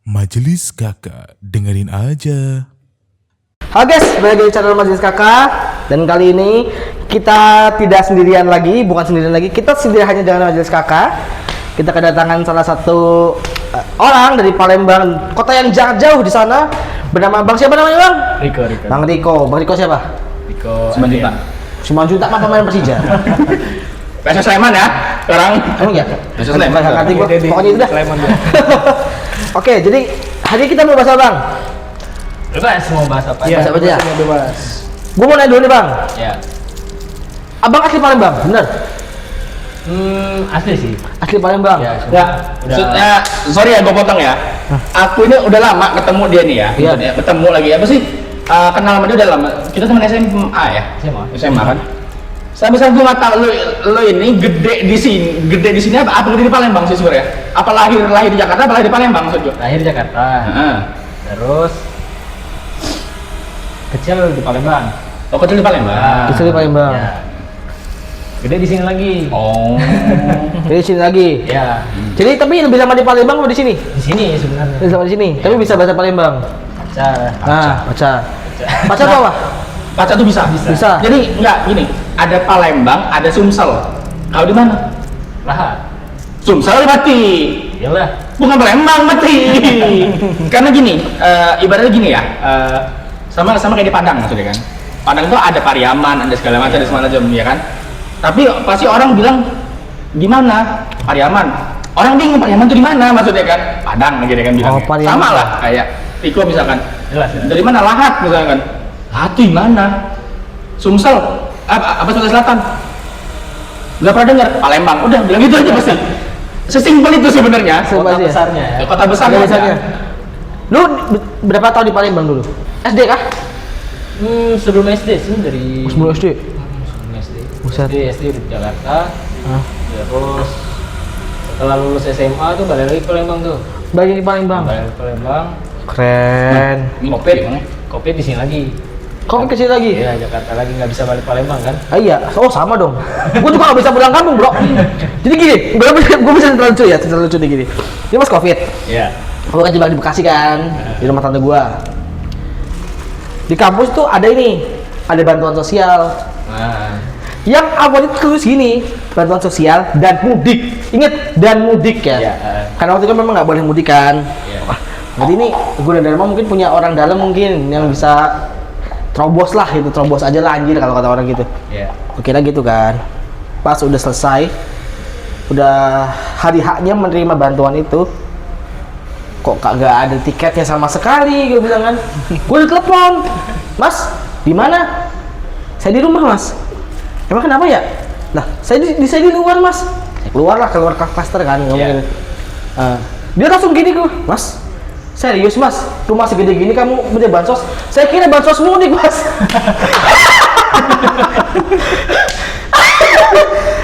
Majelis Kakak, dengerin aja. Halo guys, balik lagi di channel Majelis Kakak. Dan kali ini kita tidak sendirian lagi, kita sendiri hanya dengan Majelis Kakak. Kita kedatangan salah satu orang dari Palembang, kota yang jauh di sana, bernama Bang, siapa namanya Bang? Riko. Bang Riko siapa? Riko 9 juta. 9 juta apa pemain Persija? PSS Sleman ya sekarang. Emang ya? PSS Sleman. Nggak ngerti gua, pokoknya itu dah. Sleman dia. Oke, jadi hari ini kita mau bahas apa Bang? Bebas mau bahas apa? Bahas apa aja? Bebas. Gua mau nanya dulu nih Bang. Ya. Abang asli Palembang, bener? Asli sih. Asli Palembang? Ya. Ya, Udah. maksudnya sorry ya gue potong ya. Aku ini udah lama ketemu dia nih ya. Iya. Maksudnya ketemu lagi apa sih? Kenal sama dia udah lama. Kita teman SMA ya. SMA kan. Sampai gue nggak tahu lo ini gede di sini apa gede di Palembang sih sebenarnya? Apa lahir di Jakarta apa lahir di Palembang maksud gue? Lahir di Jakarta. Heeh. Terus kecil di Palembang. Oh, kecil di Palembang. Kecil di Palembang. Ya. Gede di sini lagi. Oh. Jadi sini lagi. Ya. Jadi tapi lebih lama di Palembang atau di sini? Di sini sebenarnya. Lebih lama di sini. Ya. Tapi bisa bahasa Palembang. Pacar. Baca. Baca apa? Apa? Pacar tuh bisa. Bisa. Jadi enggak gini, ada Palembang, ada Sumsel. Kau di mana? Lahat. Sumsel mati. Iyalah. Bukan Palembang mati. Karena gini, ibaratnya gini ya, sama kayak di Padang maksudnya kan. Padang itu ada Pariaman, ada segala macam, ada semua macam ya kan. Tapi pasti orang bilang di mana Pariaman. Orang bingung Pariaman itu di mana maksudnya kan? Padang gitu kan bilangnya. Pariaman. Sama lah kayak Riko misalkan. Jelas. Dari mana Lahat misalkan? Lahat di mana? Sumsel, apa Sulawesi Selatan? Gak pernah dengar Palembang. Udah bilang gitu aja pasti. Sesimpel itu sebenarnya. Kota Aja. besarnya ya. Kota besarnya. Besarnya. Lu berapa tahun di Palembang dulu? SD kah? Sebelum SD sih dari Sebelum SD. Sebelum SD. Buset. SD di Jakarta. Terus setelah lulus SMA tuh balik lagi ke Palembang tuh. Balik di Palembang. Balik ke Palembang. Keren. Covid gimana? Kopi di sini lagi. Kok kecil lagi? Iya, Jakarta lagi nggak bisa balik Palembang kan? Ah, iya. Oh sama dong. Gue juga gak bisa pulang kampung bro. Jadi gini, gue bisa cerita lucu ya, cerita lucu nih gini. Ini pas Covid. Iya. Gue kan di Bekasi kan, di rumah tante gue. Di kampus tuh ada ini, ada bantuan sosial. Nah, Yang awalnya tulis gini, bantuan sosial dan mudik. Ingat, dan mudik ya. Iya. Karena waktu itu memang nggak boleh mudik kan. iya. Wah, jadi ini gue dan Dharma mungkin punya orang dalam mungkin yang bisa terobos lah gitu, terobos aja lah anjir kalau kata orang gitu. Iya. Gue kira gitu kan. Pas udah selesai, udah hari haknya menerima bantuan itu, kok kagak ada tiketnya sama sekali, gue bilang kan. Gue ditelepon, Mas, di mana? Saya di rumah Mas. Emang kenapa ya? Lah, saya di luar Mas. Saya keluar klaster kan ngomongin. Dia langsung gini gue, Mas. Serius Mas, rumah segede gini kamu punya bansos? Saya kira bansos mudik Mas.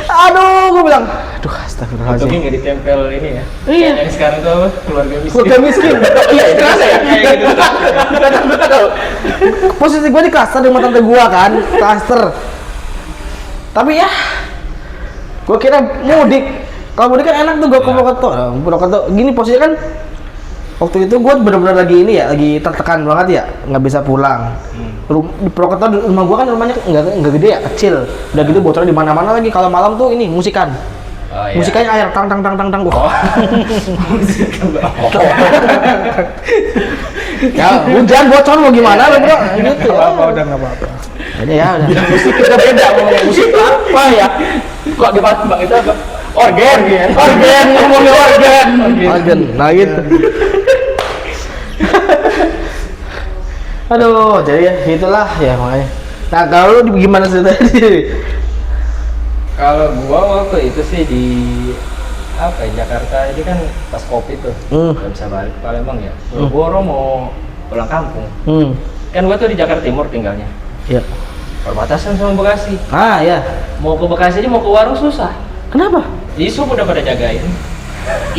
Aduh, gue bilang, aduh astagfirullahaladzim. Untungnya nggak ditempel ini ya. Iya. Yang sekarang tuh apa? Keluarga miskin. Keluarga miskin. Iya, itu kerasa ya? Kayak gitu. Gak tahu. Posisi gue di klaster di rumah tante gue kan, klaster. Tapi ya, gue kira mudik. Kalau mudik kan enak tuh, gue ke Purwokerto. Gini posisinya kan, waktu itu gue benar-benar lagi ini ya, lagi tertekan banget ya, nggak bisa pulang. Di Purwokerto rumah gue kan rumahnya nggak gede ya, kecil. Udah gitu bocornya di mana-mana lagi. Kalau malam tuh ini musikan. Oh, iya. Musikannya air tang. Ya hujan bocor mau gimana lo bro? Gitu. Udah nggak apa-apa. Ya udah. Musik kita beda ngomongnya musik apa ya? Kok di Palembang itu apa? Organ, ngomongnya organ. Nah gitu. Aduh, jadi ya itulah ya makanya. Nah kalau lu gimana ceritanya? Kalau gua waktu itu sih di apa ya, Jakarta ini kan pas Covid tuh nggak bisa balik ke Palembang ya. Boro mau pulang kampung. Kan gua tuh di Jakarta Timur tinggalnya. Iya. Perbatasan sama Bekasi. Ah ya. Mau ke Bekasi aja mau ke warung susah. Kenapa? Isu udah pada jagain.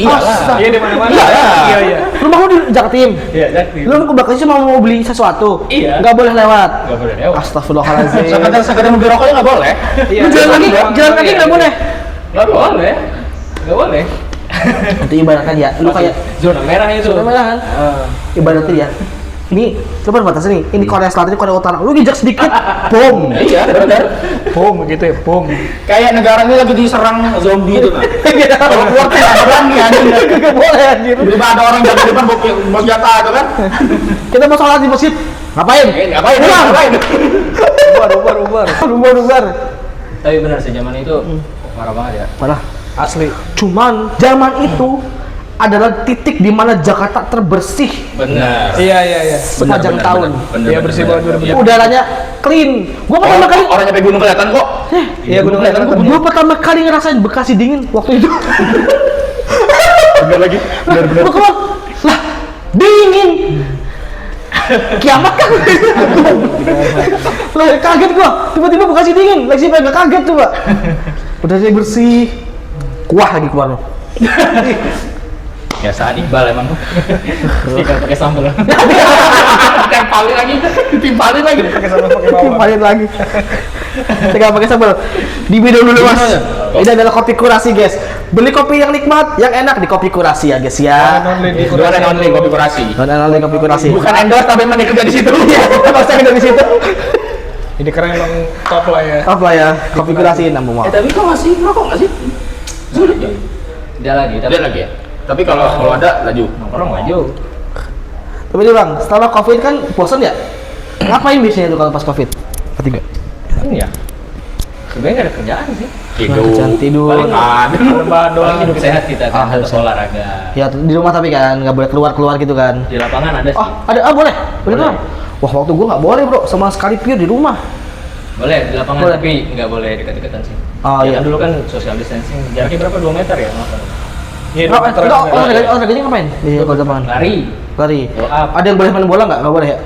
Iyalah. Iya di mana-mana. Iya. Rumah lu di Jaktim. Iya, Jaktim. Lu ke Bekasi cuma mau beli sesuatu. Iya. Nggak boleh lewat. Nggak boleh lewat. Astagfirullahaladzim. Sekedar mobil rokoknya nggak boleh. Iya. Lu jalan kaki nggak boleh. Nggak boleh. Nggak boleh. Itu ibaratkan ya, lu kayak zona merah itu. zona merah kan? Ibaratnya ya. Ini coba batasnya nih. Ini Korea Selatan, ini Korea Utara. Lu injak sedikit, bom. Iya, benar. Bom gitu ya, bom. Kayak negaranya lagi diserang zombie itu, nah. Kalau keluar tidak berani anjing. Gak boleh anjir. Tiba-tiba ada orang jaga depan bawa senjata itu kan. Kita mau sholat di masjid. Ngapain? Ngapain? Ngapain? Rubar. Tapi benar sih zaman itu parah banget ya. Parah. Asli. Cuman zaman itu adalah titik di mana Jakarta terbersih Benar. Iya. sepanjang tahun. Iya, bersih banget, bener. Udaranya clean. Gua pertama kali Orang nyampe gunung kelihatan kok. Iya, gunung kelihatan kok. gua pertama kali ngerasain Bekasi dingin waktu itu. Benar lagi. Benar. Gua keluar, lah dingin. Kiamat kan? Lah kaget gua, tiba-tiba Bekasi dingin. Lagi pengen kaget tuh, Pak. Udaranya bersih. Kuah lagi keluarnya. Ya saat Iqbal emang. Tinggal pakai sambal. Timpalin lagi. Pakai sambal pakai bawang. Kembali lagi. Tinggal pakai sambal. Di video dulu Mas. Ini adalah kopi kurasi guys. Beli kopi yang nikmat, yang enak di kopi kurasi ya guys ya. Bukan only kopi kurasi. Non kopi kurasi. Bukan endorse tapi emang dia kerja di situ. Pasti ada di situ. Ini keren emang top lah ya. Apa ya? Kopi kurasi nambah mau. Tapi kok masih ngerokok nggak sih? Sulit ya. Dia lagi, Ada lagi ya. Tapi kalau ada laju. nongkrong maju. Tapi nih Bang, setelah Covid kan bosan ya? Ngapain biasanya tuh kalau pas Covid? Ketiga. Ini ya. Sebenarnya nggak ada kerjaan sih. Tidur. Makan. Rebahan doang. Paling hidup sehat kita kan, hidup tetap sehat. olahraga. Ya di rumah tapi kan nggak boleh keluar gitu kan. Di lapangan ada sih. Oh ada, boleh Boleh. Wah waktu gua nggak boleh bro, sama sekali pure di rumah. Boleh di lapangan Boleh. tapi nggak boleh dekat-dekatan sih. Oh, Ya iya. kan dulu kan social distancing. Jaraknya berapa? 2 meter ya? Iya, Olahraganya ngapain? Di kalau lapangan. Lari. Lari. Pull up. Ada yang boleh main bola nggak? Nggak boleh ya?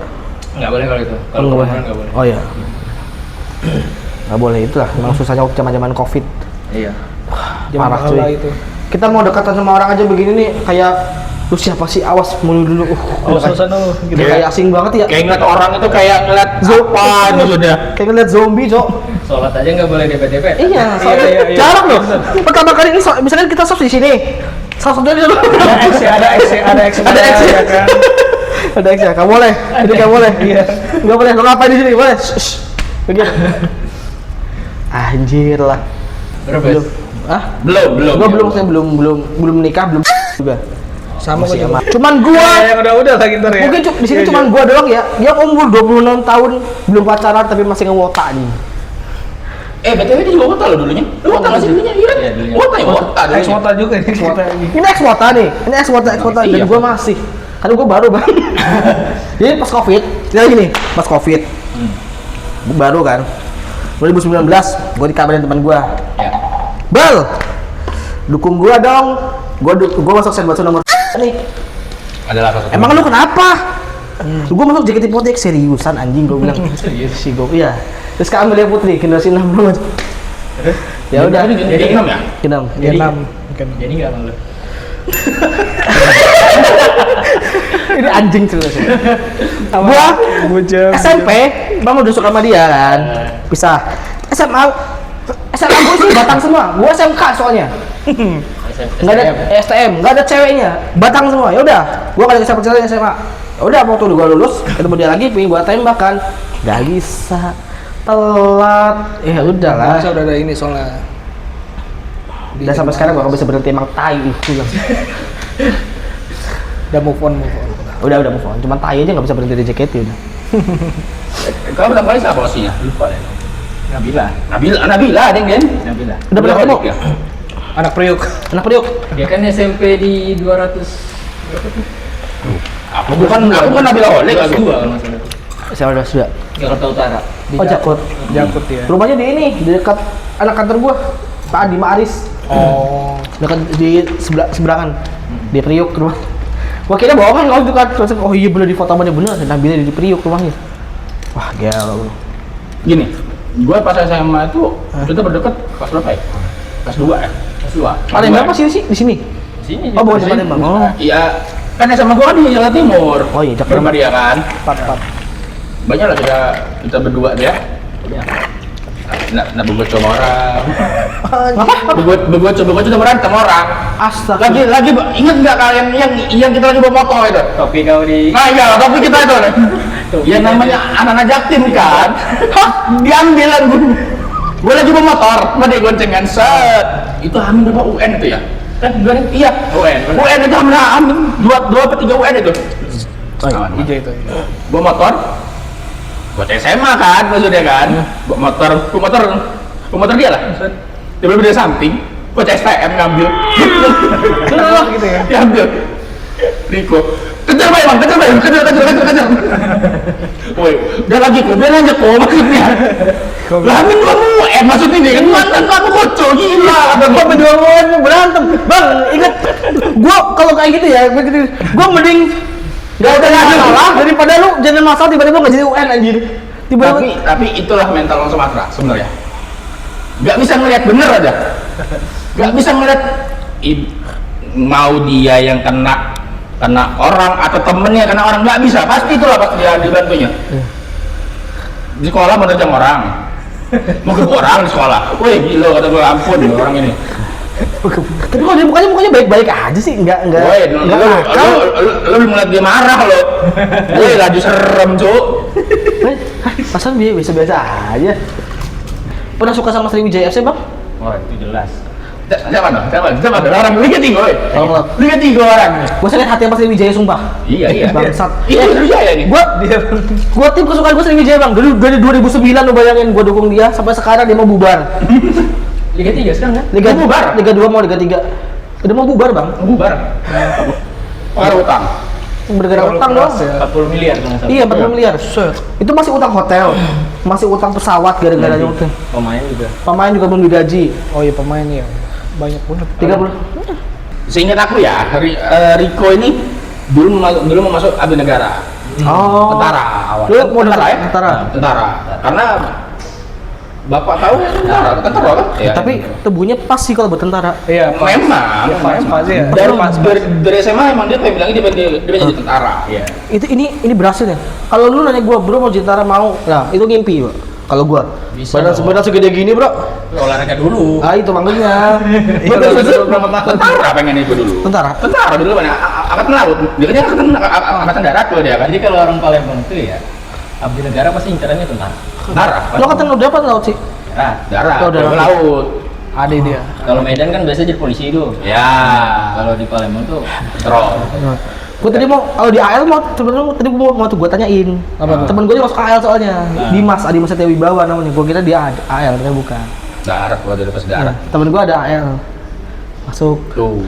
Nggak boleh kalau itu. Kalau Nggak boleh. kerumunan nggak boleh. Oh iya. Nggak boleh itulah. Memang susahnya zaman Covid. Iya. Parah Zaman cuy. itu. Kita mau dekatan sama orang aja begini nih kayak lu siapa sih? Awas mulu dulu. Awas dulu Gitu kayak asing banget ya. Kayak ngeliat orang itu kayak ngeliat apa gitu dah. Kayak ngeliat zombie, Cok. Sholat aja nggak boleh DP-DP. Iya, soalnya iya. jarang loh. Pertama kali ini misalnya kita shop di sini. Salah satunya di sana. Ada X ya kan. Ada X ya, nggak boleh. Jadi nggak boleh. Iya. Nggak boleh. Lo ngapain di sini? Boleh. Shh. Begitu. Anjir lah. Berapa? Belum. Ah? Belum. Gua belum, saya belum menikah, belum juga. Sama Masih gua juga. aman. Cuman gua Yang udah lagi ntar ya. mungkin di sini cuman gua doang ya. Dia umur 26 tahun belum pacaran tapi masih ngewota nih. BTW dia juga wota loh dulunya. Lu wota nggak sih dulunya? Iya. Iya, dulunya. Wota ya wota. X Mota juga ini kita ini. Ini ex-wota nih. Ini ex-wota dan Iya. gua masih. Karena gua baru Bang. Jadi pas Covid, dia gini, pas Covid. Gua baru kan. 2019, gua dikabarin teman gua. Ya. Bal, dukung gua dong. Gua masuk senbatsu nomor nih. Adalah salah satu. Emang lu kenapa? Gua masuk JKT48 seriusan anjing gua bilang. Serius? Si gua iya. Terus sekarang Amelia Putri generasi 6 banget. Ya udah. Jadi 6 ya? Kenam. Ya 6 mungkin. Jadi nggak malu. Ini anjing cerita sih. Gua Bujang. SMP, Bang udah suka sama dia kan. Pisah. SMA gua sih batang semua. Gua SMK soalnya. Nggak ada STM, nggak ada ceweknya, batang semua. Ya udah, gua kali kesempatan pacaran SMA. Ya udah, waktu gua lulus, ketemu dia lagi, pengen gua tembak kan, nggak bisa, telat. Ya udahlah. Masa udah ada ini soalnya. Dan sampai sekarang gua nggak bisa berhenti emang tai itu. Udah move on. Udah move on. Cuman tai aja nggak bisa berhenti di JKT udah. Kalau pertama kali siapa bosnya? Lupa deh. Nabila. Nabila ada yang kan? Nabila. Udah pernah ketemu? Ya? Anak Priuk. Anak Priok. Dia kan SMP di 200. Aku bukan Nabila Holik aku. 2 kalau nggak salah. Saya udah sudah. Jakarta Utara. Oh Jakut. Jakut ya. Rumahnya di ini, di dekat anak kantor gua, Pak Adi Ma'aris. Oh. Dekat di seberangan. Di Priok rumah. Gua kira bohongan kalau itu kan. Terus oh iya bener di foto bener Nabila di Priok rumahnya. Wah, gila lu. Gini, gue pas SMA itu kita berdekat kelas berapa ya? Kelas 2 ya? Kelas 2. Palembang apa sih di sini? Sini. Oh, bukan di Sini. Palembang. Oh. Iya, kan SMA gue kan di Jawa Timur. Oh iya, Jakarta. Sama dia kan. Pat. Banyak lah kita berdua dia. Ya. Nah, begot sama orang. Apa? Begot sama orang. Astaga. Lagi ingat nggak kalian yang kita lagi bawa motor itu? Topi kau di Nah iya, tapi kita itu ya namanya anak-anak jaktim kan. Hah, diambilan gue lagi bawa motor, mau digoncengan set. Itu Amin berapa UN itu ya? Iya, UN itu Amin 2 atau 3 UN itu. Hijau itu. Bawa motor, buat SMA kan maksudnya kan. Bawa motor dia lah. Tiba-tiba dia samping, buat STM ngambil. Gitu ya. Diambil. Riko, kejar bang, kejar. Woi, udah lagi kok, biar aja kok maksudnya. Lah Amin kamu maksudnya nih kan mantan kamu kocok gila. Gua berdua mau berantem. Bang, inget gua kalau kayak gitu ya, gua mending gak ada masalah daripada lu jadi masalah tiba-tiba nggak jadi UN anjir. Tiba-tiba Tapi itulah mental orang Sumatera sebenarnya. Gak bisa ngeliat bener aja. Gak bisa ngeliat mau dia yang kena orang atau temennya kena orang, nggak bisa, pasti itulah pasti dia dibantunya. Di sekolah menerjang orang, mau ke orang di sekolah, woi gila kata gue, ampun orang ini. tapi kalau dia mukanya baik-baik aja sih, enggak Woi, lu ngeliat dia marah lo, woi laju serem cuk. Pasal dia biasa-biasa aja. Pernah suka sama Sriwijaya FC bang? Oh itu jelas. Siapa orang Liga 3 woi. Orang Liga 3 orang. Gua sakit hati sama Sriwijaya sumpah. Iya. Bangsat. Itu Sriwijaya nih. Gua tim kesukaan gua Sriwijaya bang. Dari 2009 lu bayangin gua dukung dia sampai sekarang dia mau bubar. Liga 3 sekarang kan? Liga Mau bubar? Liga 2 mau Liga 3. Udah mau bubar bang. Bubar. Pengaruh utang. Bergerak utang dong. 40 miliar kalau nggak salah. Iya 40 miliar. Itu masih utang hotel, masih utang pesawat gara-gara itu. Pemain juga. Pemain juga belum digaji. Oh iya pemain ya. Banyak banget. 30. Seingat aku ya, Riko ini dulu mau masuk Abdi Negara. Oh. Tentara awal. Dulu mau Tentara ya? tentara. Karena Bapak tahu tentara kan? Ya. Tapi tubuhnya pas sih kalau buat tentara. Iya, pas. Memang Iya, pas ya. dari SMA emang dia pengen bilang dia pengen jadi tentara. Iya. Itu ini berhasil ya. Kalau lu nanya gua, bro mau jadi tentara mau. Nah, itu ngimpi, Bro. Kalau gua. Bisa Badan segede gini, Bro. Olahraga dulu. Ah, itu makanya. Tentara pengen itu dulu. Tentara. Tentara dulu kan angkatan laut. Dia kan angkatan darat tuh dia kan. Jadi kalau orang Palembang itu ya abdi negara pasti incarannya tentara. Tentara. Lo kata udah apa laut sih? Darat. Oh, darat. Laut. Ada dia. Kalau Medan kan biasanya jadi polisi itu. Ya. Kalau di Palembang tuh Terus. Gue tadi mau kalau di AL mau sebenarnya tadi mau tuh gue tanyain. Apa tuh? Temen gue masuk AL soalnya. Dimas Adi Setia Wibawa namanya. Gue kira dia AL, ternyata bukan. Darat, kalau dari pas darat. Temen gue ada AL. Masuk. Tuh.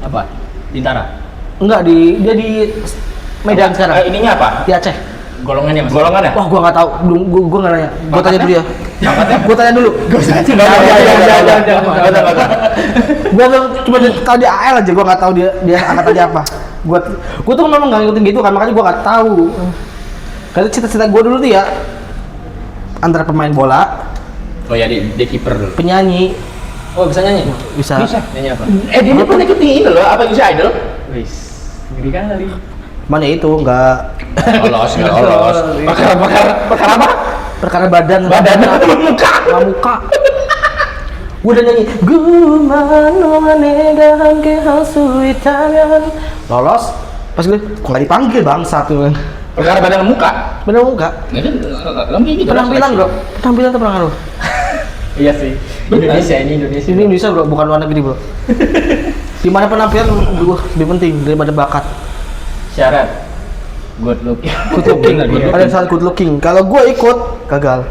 apa? Tentara. Enggak dia di Medan sekarang. Ininya apa? Di Aceh. Golongannya mas. Golongannya? Wah, gue nggak tahu. Gue nggak nanya. Gue tanya dulu ya. Gue tanya dulu. Gue cuma tahu dia AL aja. Gue nggak tahu dia angkatannya apa. Gue tuh memang nggak ngikutin gitu kan, makanya gue nggak tahu. Karena cita-cita gue dulu tuh ya antara pemain bola, Oh ya, dia kiper dulu. penyanyi, Oh bisa nyanyi? bisa. Nyanyi apa? Dia pernah ikut ini loh, apa Indonesia Idol? Wis. Ngeri kali. Mana itu nggak Lolos. Perkara apa? perkara badan Muka. muka. Gue udah nyanyi Gumano manegahan ke hasuitangan. Lolos. Pas gue kok nggak dipanggil bangsa tuh kan. Perkara badan muka. Bener muka. Ini kan gitu. Penampilan bro. Penampilan tuh pengaruh. Iya sih. Indonesia ini Indonesia. Ini Indonesia bro, bukan luar negeri bro. Di mana penampilan lebih penting daripada bakat. Syarat. Good looking. Good looking. Ada yang salah good looking. Kalau gue ikut gagal.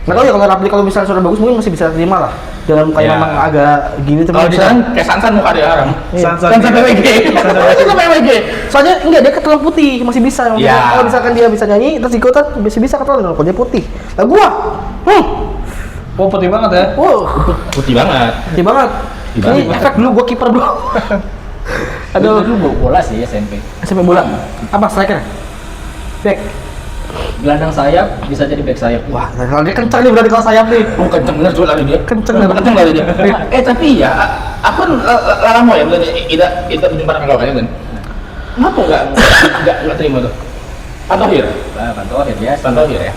Nggak tahu ya kalau Rapli kalau misalnya suara bagus mungkin masih bisa terima lah. Dalam kayak Ya. memang agak gini tapi Kalau di bisa. sana kayak Sansan muka dia orang. Sansan. Sansan PWG. Sansan PWG. Soalnya enggak dia ketelan putih masih bisa. Maksudnya, Ya. kalau misalkan dia bisa nyanyi terus ikutan bisa ketelan kalau dia putih. Lah gua, Oh putih banget ya. Putih banget. putih banget. Putih Ini banget. efek dulu gua kiper bro. Aduh, dulu bawa bola sih SMP. SMP bola. Apa striker? Back. Gelandang sayap bisa jadi back sayap. Wah, kalau dia kencang nih berarti kalau sayap nih. Oh, kenceng bener tuh lari dia. Kenceng lari dia. Tapi ya, aku kan lama ya, bener kita berjumpa dengan kawan kan. Kenapa nggak terima tuh? Pantohir. Nah, Pantohir biasa. Pantohir ya.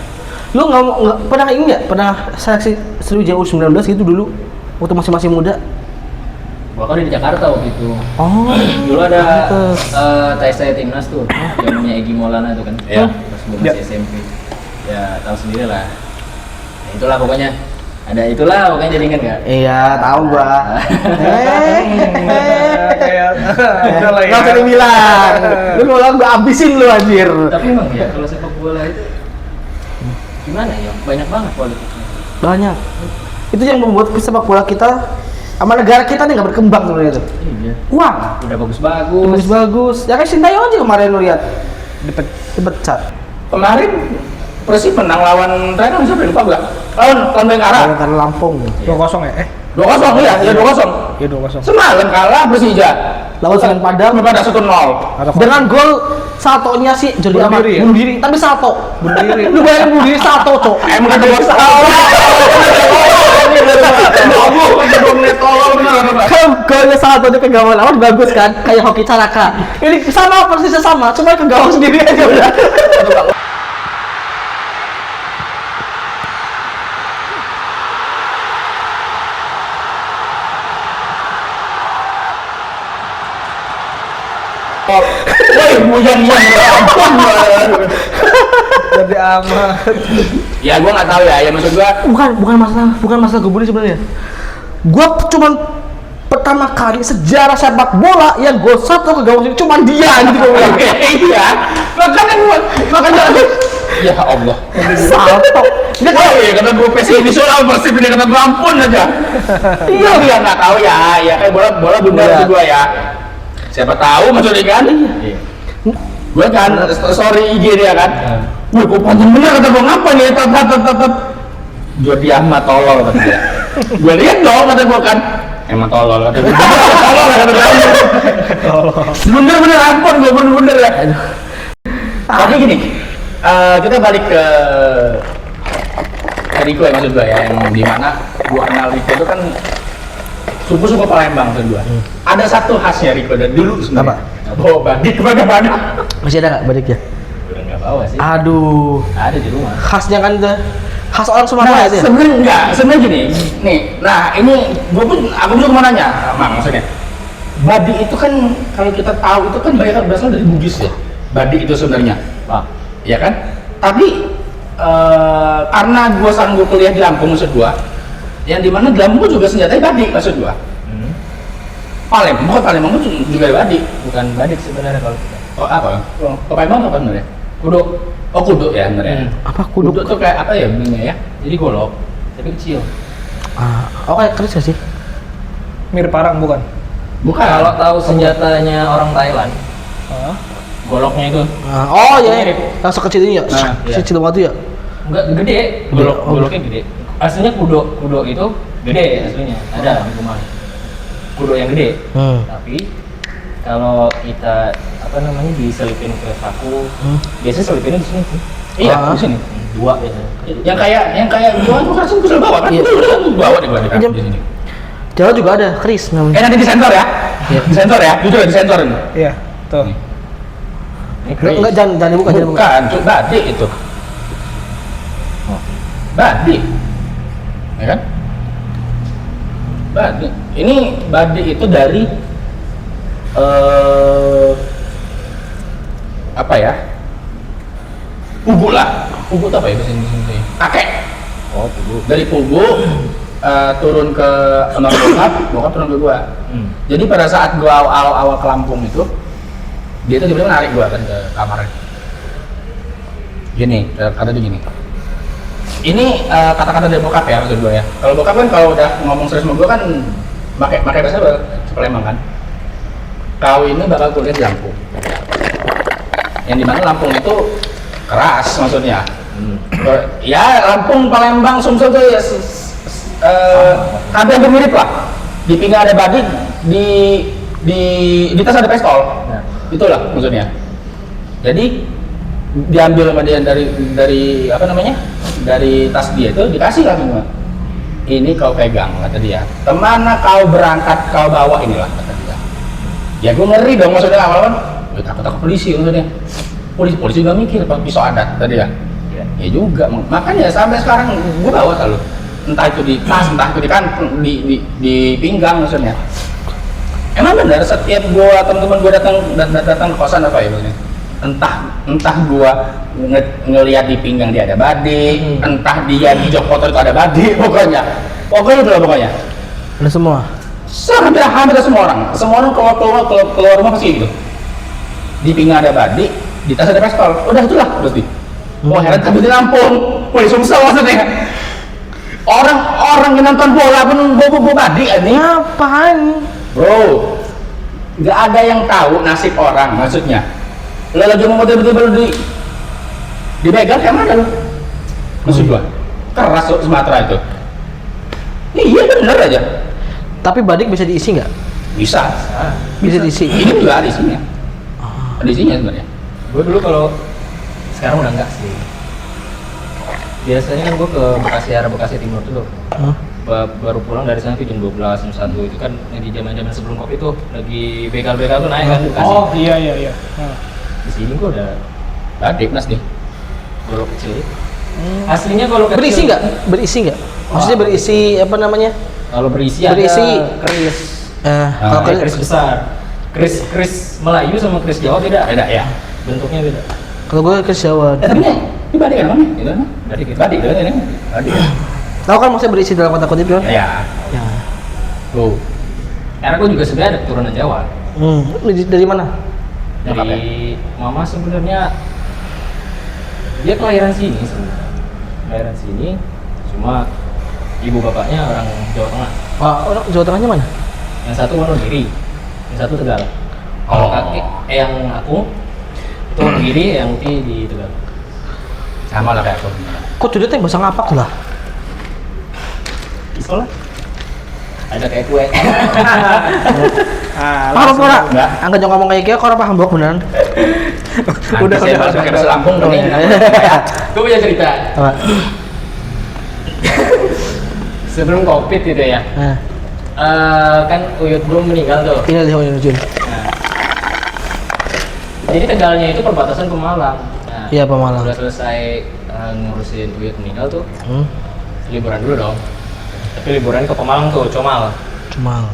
Lu nggak pernah ini nggak? Pernah seleksi Sriwijaya U19 gitu dulu waktu masih muda? Gua kan di Jakarta waktu itu. Oh. Dulu ada pantes. tes saya timnas tuh, zamannya Egy Maulana tuh kan. Iya. Pas gua masih SMP. Ya tahu sendiri lah. Nah, itulah pokoknya. Ada itulah pokoknya jadi ingat nggak? Iya, tahu gua. Kayak udah lah ya. Nggak usah dibilang. Lu mau gua abisin lu anjir. Tapi emang ya kalau sepak bola itu gimana ya? Banyak banget politiknya. Banyak. Itu yang membuat sepak bola kita sama negara kita nih nggak berkembang sebenarnya itu. Iya. Uang. Udah bagus-bagus. Bagus. Ya kayak Sintayong aja kemarin lu lihat. Dipecat. Kemarin Persib menang lawan trainer siapa lupa gua. Lawan Bayangkara. Karena Lampung. 2-0 ya? 2-0 ya, 2-0. Iya 2-0. Semalam kalah Persija. Lawan Semen Padang pada 1-0. dengan gol satonya si Jordi Bunuh Amat. diri ya? Bunuh diri, tapi sato. Bunuh diri. Lu bayangin bunuh diri sato, Cok. Emang kata bos Kalau golnya sato itu ke gawang lawan bagus kan, kayak hoki Caraka. Ini sama persisnya sama, cuma ke gawang sendiri aja udah. Woi, bujang Jadi amat. Ya gua nggak tahu ya maksud gua. Bukan masalah gue bully sebenarnya. Gue cuman pertama kali sejarah sepak bola yang gol satu ke gawang sendiri cuman dia gitu gua bilang. Iya. Makanya ya Allah. Salto. Dia tahu ya kata gua PSI soal Persib ini kata ampun aja. Iya dia nggak tahu ya. Ya kayak bola bundar Iya. itu gua ya. Siapa tahu maksudnya kan? Iya. Gue kan story IG dia kan. Wih, kok panjang bener kata gua ngapa nih? Tet. Jordi Amat tolol kata dia. Gua lihat dong kata gua kan. Emang tolol kata gua. Tolol kata dia. Bener ampun gua bener ya. Tapi gini, kita balik ke Riko ya maksud gua ya, yang dimana gua kenal Riko itu kan suku Palembang maksud gua. Ada satu khasnya Riko dari dulu sebenarnya. Bawa badik kemana-mana. Masih ada nggak badiknya? Udah nggak bawa sih. Aduh, Ada di rumah. khasnya kan itu khas orang Nah, Sumatera itu ya? sebenarnya gini, nih, nah ini aku juga mau nanya, Mang, maksudnya, Badi itu kan kalau kita tahu itu kan banyak berasal dari Bugis ya, Badi itu sebenarnya, Pak. ya kan? Tapi karena gua sanggup kuliah di Lampung maksud gua, yang dimana di Lampung juga senjatanya Badi maksud gua. Palembang itu juga Badi. Bukan badik sebenarnya kalau kita. Oh apa? Oh Palembang apa sebenarnya? Kudo. Oh kudo ya sebenarnya. Apa Kudo kuduk? tuh kayak apa ya bentuknya ya? Jadi golok, tapi kecil. Oh kayak keris gak sih? Mirip parang bukan? Bukan. Kalau tahu senjatanya orang Thailand, Hah? goloknya itu Oh iya, Mirip. yang sekecil ini ya? Nah, iya. Kecil banget ya? enggak gede, goloknya gede. Aslinya kudo itu gede aslinya. Ada di rumah. Kudo yang gede. Tapi kalau kita apa namanya diselipin ke saku, biasanya selipinnya di sini sih. Iya, Ah. di sini. Dua biasanya. Yang kayak gua kan bisa bawa kan? Iya. Udah bawa di gua Iya. di sini. Jawa juga ada keris namanya. Nanti disensor ya. Disensor ya. Jujur ya disensor ini. Iya, tuh. Ini Enggak, jangan dibuka, jangan dibuka. Bukan, cuk badik itu. Badik. Ya kan? Badik. Ini badik itu dari apa ya? Pugu lah. Pugu itu apa ya bahasa Indonesia? Kakek. Oh, kudu. Dari Pugu turun ke sama bokap turun ke gua. Jadi pada saat gua awal ke Lampung itu, dia tuh tiba-tiba narik gua kan ke kamar. Gini, kata dia gini. Ini kata-kata dari bokap ya maksud gua ya. Kalau bokap kan kalau udah ngomong serius sama gua kan pakai bahasa Palembang kan. Kau ini bakal kuliah di Lampung. Yang dimana Lampung itu keras maksudnya. Ya Lampung, Palembang, Sumsel tuh ya hampir mirip lah. Di pinggang ada badik, di tas ada pistol. Nah. Itulah maksudnya. Jadi diambil sama dia dari apa namanya? Dari tas dia itu dikasih lah semua. Ini kau pegang kata dia. Kemana kau berangkat kau bawa inilah kata dia. Ya gue ngeri dong maksudnya awal-awal. Gue takut polisi maksudnya. Polisi juga mikir kalau pisau adat tadi ya. kan. Ya juga, makanya sampai sekarang gue bawa selalu. Entah itu di tas, entah itu di kantong, di pinggang maksudnya. Emang benar setiap gua teman-teman gua datang ke kosan apa ya maksudnya? Entah gua ngelihat di pinggang dia ada badik, entah dia di jok motor itu ada badik, pokoknya itu lah pokoknya. Ada semua. Hampir semua orang keluar rumah pasti gitu. Di pinggang ada badik, di tas ada pistol, udah itulah pasti. Wah heran tapi di Lampung, wah di Sumsel maksudnya. Orang yang nonton bola pun bawa badik ini. Ngapain? Bro, nggak ada yang tahu nasib orang, maksudnya. Lo lagi mau betul-betul dibegal kayak mana lo? Maksud gua, keras Sumatera itu. Iya bener aja. Tapi badik bisa diisi nggak? Bisa. Bisa diisi. Ini juga ada isinya. Ada isinya sebenarnya. Gue dulu kalau sekarang udah enggak sih. Biasanya kan gue ke Bekasi Timur tuh. Baru pulang dari sana tuh jam 12, jam 1 itu kan di zaman sebelum Covid tuh lagi begal-begal tuh naik kan Bekasi. Oh iya. Di sini gue udah badik mas nih. Kalau kecil. Aslinya kalau kecil. Berisi nggak? Maksudnya berisi apa namanya? Kalau berisi Berisi. ada keris. Kalau Ada keris besar. Keris Melayu sama keris Jawa beda. Beda ya. Bentuknya beda. kalau gue ke Jawa. Tapi ini badik kan bang? Itu kan? Badik kan ini? Badik. Tahu kan maksudnya berisi dalam kata kutip kan? Ya. Ya. Tuh. Karena gue juga sebenarnya ada keturunan Jawa. Dari mana? Dari mama sebenarnya dia kelahiran sini sebenarnya. Kelahiran sini, cuma ibu bapaknya orang Jawa Tengah. Orang Jawa Tengahnya mana? Yang satu Wonogiri, yang satu Tegal. Kalau kakek yang aku itu Wonogiri, yang Uti di Tegal. Sama lah kayak aku. Kok duduknya bahasa ngapak lah? Pisau lah. Ada kayak kue. Paham ora? Enggak. Angkat jangan ngomong kayak gitu, kok ora paham mbok beneran. Udah saya balas pakai bahasa Lampung dong ya. Gue punya cerita. Apa? Sebelum Covid gitu ya. Kan Uyut belum meninggal tuh. Ini lihat ini Jun. Jadi Tegalnya itu perbatasan ke Malang. Nah, Iya, Pak Malang. udah selesai ngurusin Uyut meninggal tuh, liburan dulu dong. Tapi liburan ke Pemalang tuh, Comal. Cuma.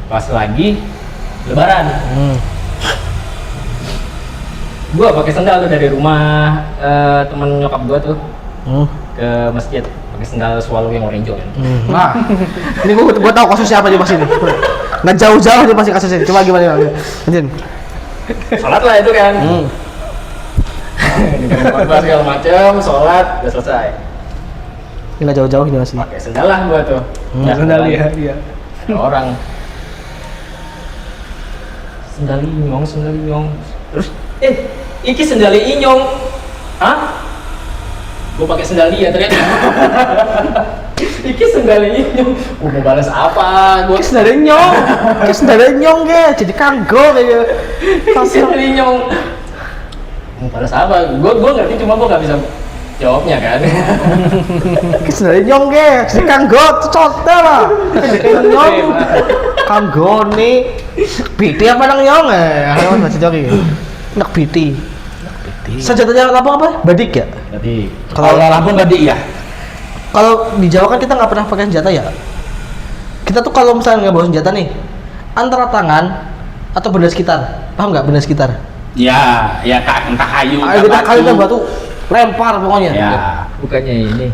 Pas lagi Lebaran, gua pakai sendal tuh dari rumah temen nyokap gua tuh ke masjid, pakai sendal swallow yang orange kan. Nah, ini gua tahu kasusnya apa di pas ini. Nggak jauh-jauh di pasti kasusnya. Coba gimana? Lanjut. Sholat lah itu kan. Dengan khotbah segala macam, sholat udah selesai. Ini nggak jauh-jauh ini masih. Pakai sendal lah gua tuh. Ya, Sendal kembali. iya. Ada orang sendal inyong. Terus iki sendal inyong. Hah? Gua pakai sendal dia ternyata. Iki sendal inyong. Gua mau balas apa? Gua Sendalnya nyong ge, jadi kanggo kayak. sendal inyong. Mau balas apa? Gua ngerti cuma gua nggak bisa jawabnya kan. Sendalnya nyong ge, jadi kanggo cote lah. Nyong. Kanggo nih. Biti apa nang nyong ayo masih joki. Nak biti. Senjatanya apa? Badik ya? Jadi Kalau Lampung badik ya. Kalau di Jawa kan kita nggak pernah pakai senjata ya. Kita tuh kalau misalnya nggak bawa senjata nih, antara tangan atau benda sekitar. Paham nggak benda sekitar? Ya, entah kayu, Kita kayu dan batu lempar pokoknya. Ya. bukannya ini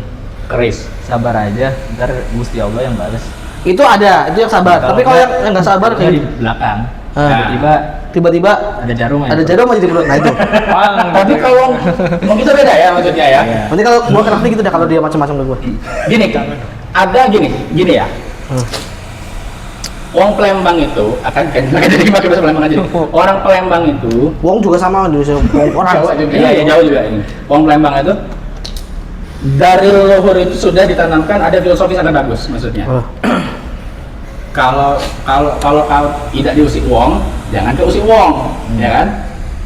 keris. Sabar aja, ntar Gusti Allah yang balas. Itu ada, itu yang sabar. Tapi kalau yang nggak sabar di kayak belakang. Ah. Tiba-tiba tiba-tiba ada jarum aja. ada jarum aja di perut. Nah itu. Tapi kalau mau kita beda ya maksudnya ya. Iya. Nanti kalau gua kenapa gitu dah kalau dia macam-macam ke gua. Gini, ada gini ya. Wong Palembang itu akan jadi pakai bahasa Palembang aja. Orang Palembang itu Wong juga sama di orang. Jawa juga. Iya, Jawa juga ini. Wong Palembang itu dari leluhur itu sudah ditanamkan ada filosofi sangat bagus maksudnya. Kalau kau tidak diusik wong, jangan kau usik wong, ya kan?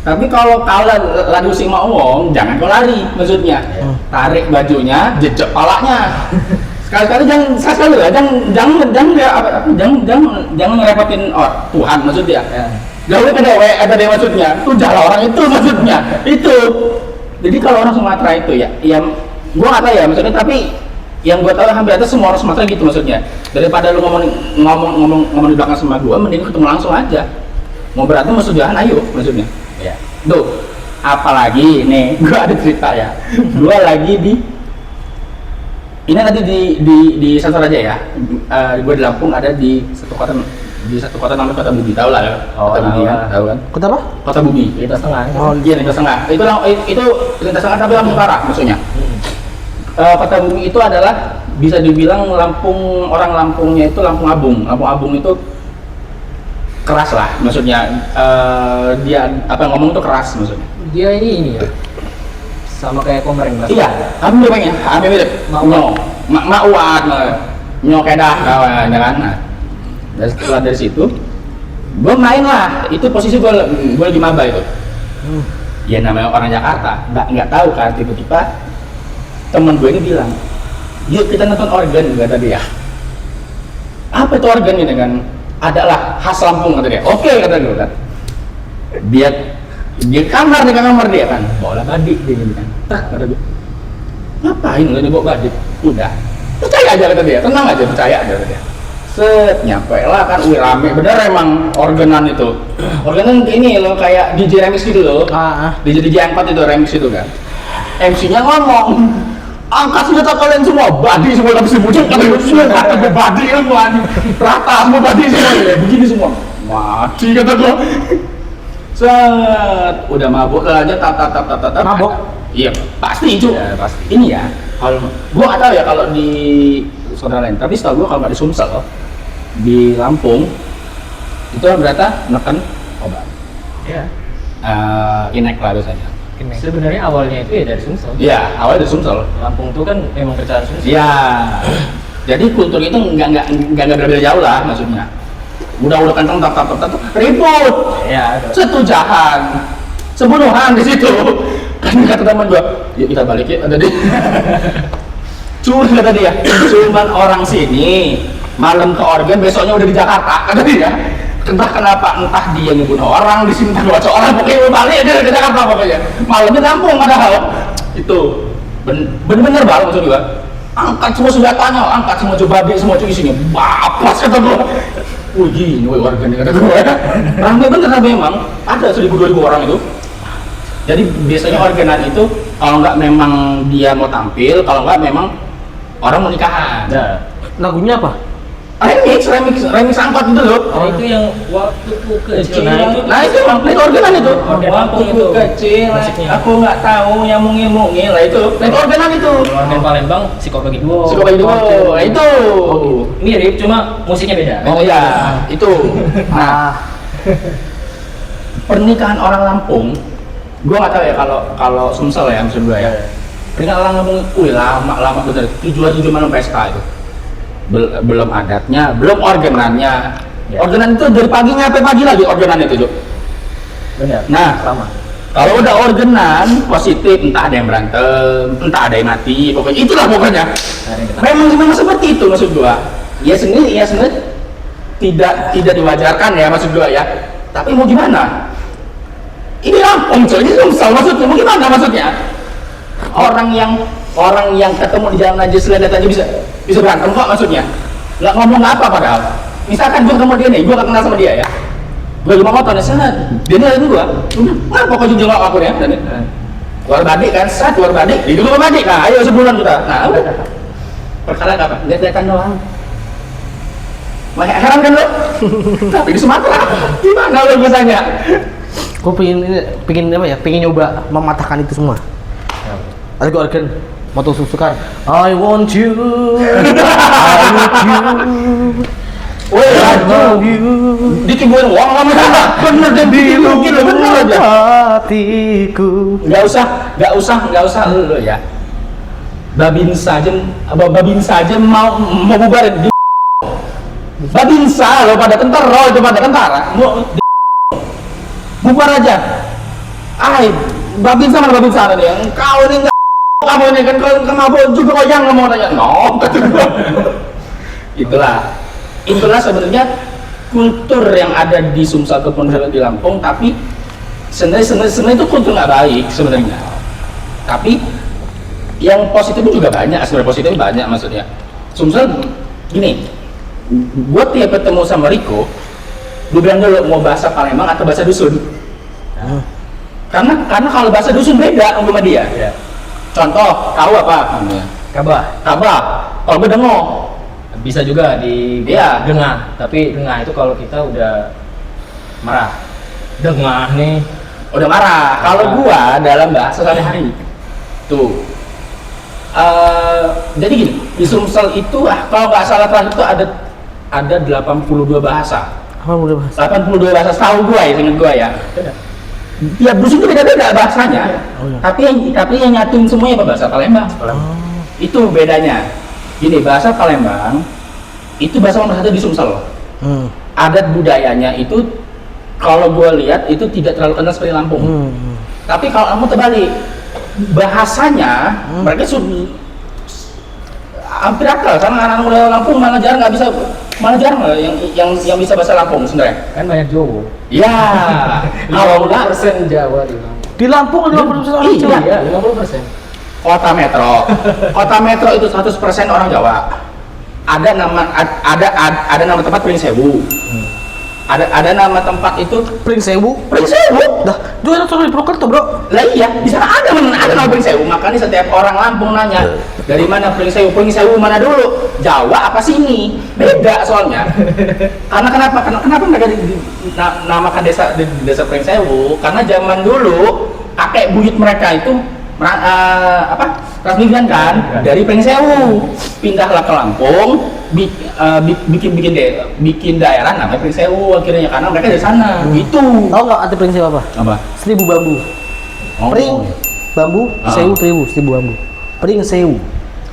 Tapi kalau kau lagi usik mau wong, jangan kau lari, maksudnya. Tarik bajunya, jejak palanya. Sekali-kali jangan ngerepotin Tuhan maksudnya. Jauh ada dewa maksudnya. Itu jalan orang itu maksudnya. Itu Jadi kalau orang Sumatera itu ya, yang gua nggak tahu ya maksudnya, tapi yang gua tahu hampir aja semua orang Sumatera gitu maksudnya. Daripada lu ngomong di belakang sama gua, mending ketemu langsung aja. Mau berantem mau sudahan, ayo maksudnya. Ya. Tuh, apalagi nih, gua ada cerita ya. Gua lagi ini nanti di sensor aja ya. Gua di Lampung ada di satu kota namanya Kota Bubi, tahu lah ya. Oh, Kota Bubi tahu kan, lah. tahu kan? Kota apa? Kota Bubi. Lintas tengah. Oh, Iya, lintas tengah. Itu lintas tengah tapi Lampung Utara maksudnya. Kota Bumi itu adalah bisa dibilang orang Lampungnya itu Lampung Abung. Lampung Abung itu keras lah, maksudnya dia apa yang ngomong itu keras maksudnya. Dia ini ya. Sama kayak Komering Mas. Iya, hampir mirip, hampir mirip. Mak uat, nyo kedah kawan, ya kan. Nah, setelah dari situ, gue main lah. Itu posisi gue lagi maba itu. Ya namanya orang Jakarta, nggak tahu kan, tiba-tiba temen gue ini bilang, yuk kita nonton organ, kata dia. Apa itu organ ini kan? Adalah khas Lampung, kata dia. Oke, kata gue kan. Dia kamar dia kan, bawa badik dia gitu kan. Kata gue, ngapain lu bawa badik? Udah, percaya aja kata dia, tenang aja, percaya aja kata dia. Set, nyampe lah kan, rame, bener emang organan itu. Organan ini loh, kayak DJ remix gitu loh. DJ 4 itu remix itu kan. MC-nya ngomong, angkat senjata kalian semua, badi semua, tapi sebutin kata gue, semua badi semua, rata semua badi semua, ya, begini semua, mati kata gue. Set, udah mabuk aja, tap. Mabuk? Iya, pasti itu. Ya, pasti. Ini ya, kalau gua nggak tahu ya kalau di saudara lain, tapi setahu gua kalau nggak di Sumsel, di Lampung itu berarti neken obat. Ya. Inek lah biasanya. Sebenarnya awalnya itu ya dari Sumsel. Iya, awalnya dari Sumsel. Lampung itu kan memang kerjaan Sumsel. Iya. Jadi kultur itu nggak berbeda jauh lah maksudnya. Udah kan tap ribut. Ya. Setujahan, sebunuhan di situ. Kan kata teman gua, yuk kita balik ya, kata dia. Cuma kata dia, cuman orang sini malam ke organ, besoknya udah di Jakarta, kata dia. Entah kenapa, entah dia ngebunuh orang, di sini entah orang, pokoknya balik aja ke Jakarta pokoknya. Malamnya Lampung padahal. Itu bener-bener banget maksud gua. Angkat semua senjatanya, angkat semua coba semua isinya. Bapas kata gua. Wih gini, warga nih kata gue. Ramai bener memang, ada 1.000-2.000 orang itu. Jadi biasanya organan itu kalau nggak memang dia mau tampil, kalau nggak memang orang mau nikahan. Nah, Lagunya apa? Remix angkot itu loh. oh, itu yang waktuku kecil. Nah itu organan itu. Organ Lampung itu. Kecil, Musiknya. aku nggak tahu nyamungin lah itu. Itu organan itu. Organ Palembang, psikologi duo. Psikologi duo, nah, itu. Mirip, cuma musiknya beda. Oh iya, itu. Nah, pernikahan orang Lampung, gua nggak tahu ya kalau Sumsel ya maksud gua ya. Pernikahan orang Lampung, lama bener. 7 malam pesta itu. Belum adatnya, belum organannya. Ya. Organan itu dari pagi sampai pagi lagi organan itu, Cuk. Benar. Nah, sama. kalau udah organan positif, entah ada yang berantem, entah ada yang mati, pokoknya itulah pokoknya. Memang seperti itu maksud gua. Ya sebenarnya tidak diwajarkan ya maksud gua ya. Tapi mau gimana? Ini Lampung coy, ini Sumsel maksudnya. Mau gimana maksudnya? Orang yang ketemu di jalan aja seledet aja bisa berantem kok maksudnya. Nggak ngomong apa padahal. Misalkan gua ketemu dia nih, gua gak kenal sama dia ya. Gua lagi mau motor nih, dia nyalain gua. Kenapa kok jujur aku ya? Keluar badik kan, keluar badik. Itu keluar badik. Nah, ayo sebulan kita. Nah, udah. Perkara apa? Lihat-lihatan doang. Wah, heran kan lo? Tapi di Sumatera, gimana lo biasanya? Gue pengen apa ya? Pengen nyoba mematahkan itu semua. Ada gue organ moto susukan. I want you, I need you, I love you. Ditibuin uang lama kan? Bener dan dilukin lo bener aja. Hatiku. Nggak usah lo ya. Babin saja mau bubarin. Babinsa lo pada tentara, itu pada tentara. Bubar aja. Babinsa mana Babinsa nih? Engkau ini nggak kamu ini kan kenapa juga kok yang ngomong tanya? No, itulah sebenarnya kultur yang ada di Sumsel ataupun di Lampung, tapi sebenarnya itu kultur nggak baik sebenarnya. Tapi yang positif juga banyak, sebenarnya positifnya banyak maksudnya. Sumsel gini, gue tiap ketemu sama Riko, gue bilang dulu mau bahasa Palembang atau bahasa dusun. Karena kalau bahasa dusun beda sama dia. Ya. Contoh, tahu apa? Kabah. Kabah. Kalau gue dengo. Bisa juga di Iya. dengah, tapi dengah itu kalau kita udah marah. Dengah nih. Udah marah. Kalau gua dalam bahasa sehari-hari tuh jadi gini, di Sumsel itu kalau nggak salah terakhir itu ada 82 bahasa. Apa udah bahas? 82 bahasa setahu gua ya, ingat gua ya. Ya dusun itu beda-beda bahasanya. Oh, iya. Tapi yang nyatuin semuanya apa? Bahasa Palembang. Itu bedanya. Gini, bahasa Palembang itu bahasa nomor satu di Sumsel. Adat budayanya itu kalau gue lihat itu tidak terlalu kental seperti Lampung. Tapi kalau kamu terbalik, bahasanya mereka hampir akal. Karena anak-anak muda Lampung malah jarang yang bisa bahasa Lampung sebenarnya. Kan banyak Jawa. Ya, kalau enggak 50% Jawa di Lampung. Di Lampung ada 50% orang Iya. Jawa. Iya, 50%. Kota metro itu 100% orang Jawa. Ada nama tempat Pring Sewu. Ada nama tempat itu Pring Sewu. Pring Sewu. Dah, juga orang di Purwokerto, Bro. Lah iya, di sana ada nama Pring Sewu. Makanya setiap orang Lampung nanya, dari mana Pring Sewu? Pring Sewu mana dulu? Jawa apa sini? Beda soalnya. Karena kenapa mereka namakan desa Pring Sewu? Karena zaman dulu kakek buyut mereka itu transmigran kan dari Pring Sewu, pindahlah ke Lampung, bikin daerah namanya Pring Sewu akhirnya karena mereka dari sana. Itu. Tahu nggak arti Pring Sewu apa? Apa? 1000 bambu. Oh. Pring bambu, sewu 1000 bambu. Pring Sewu.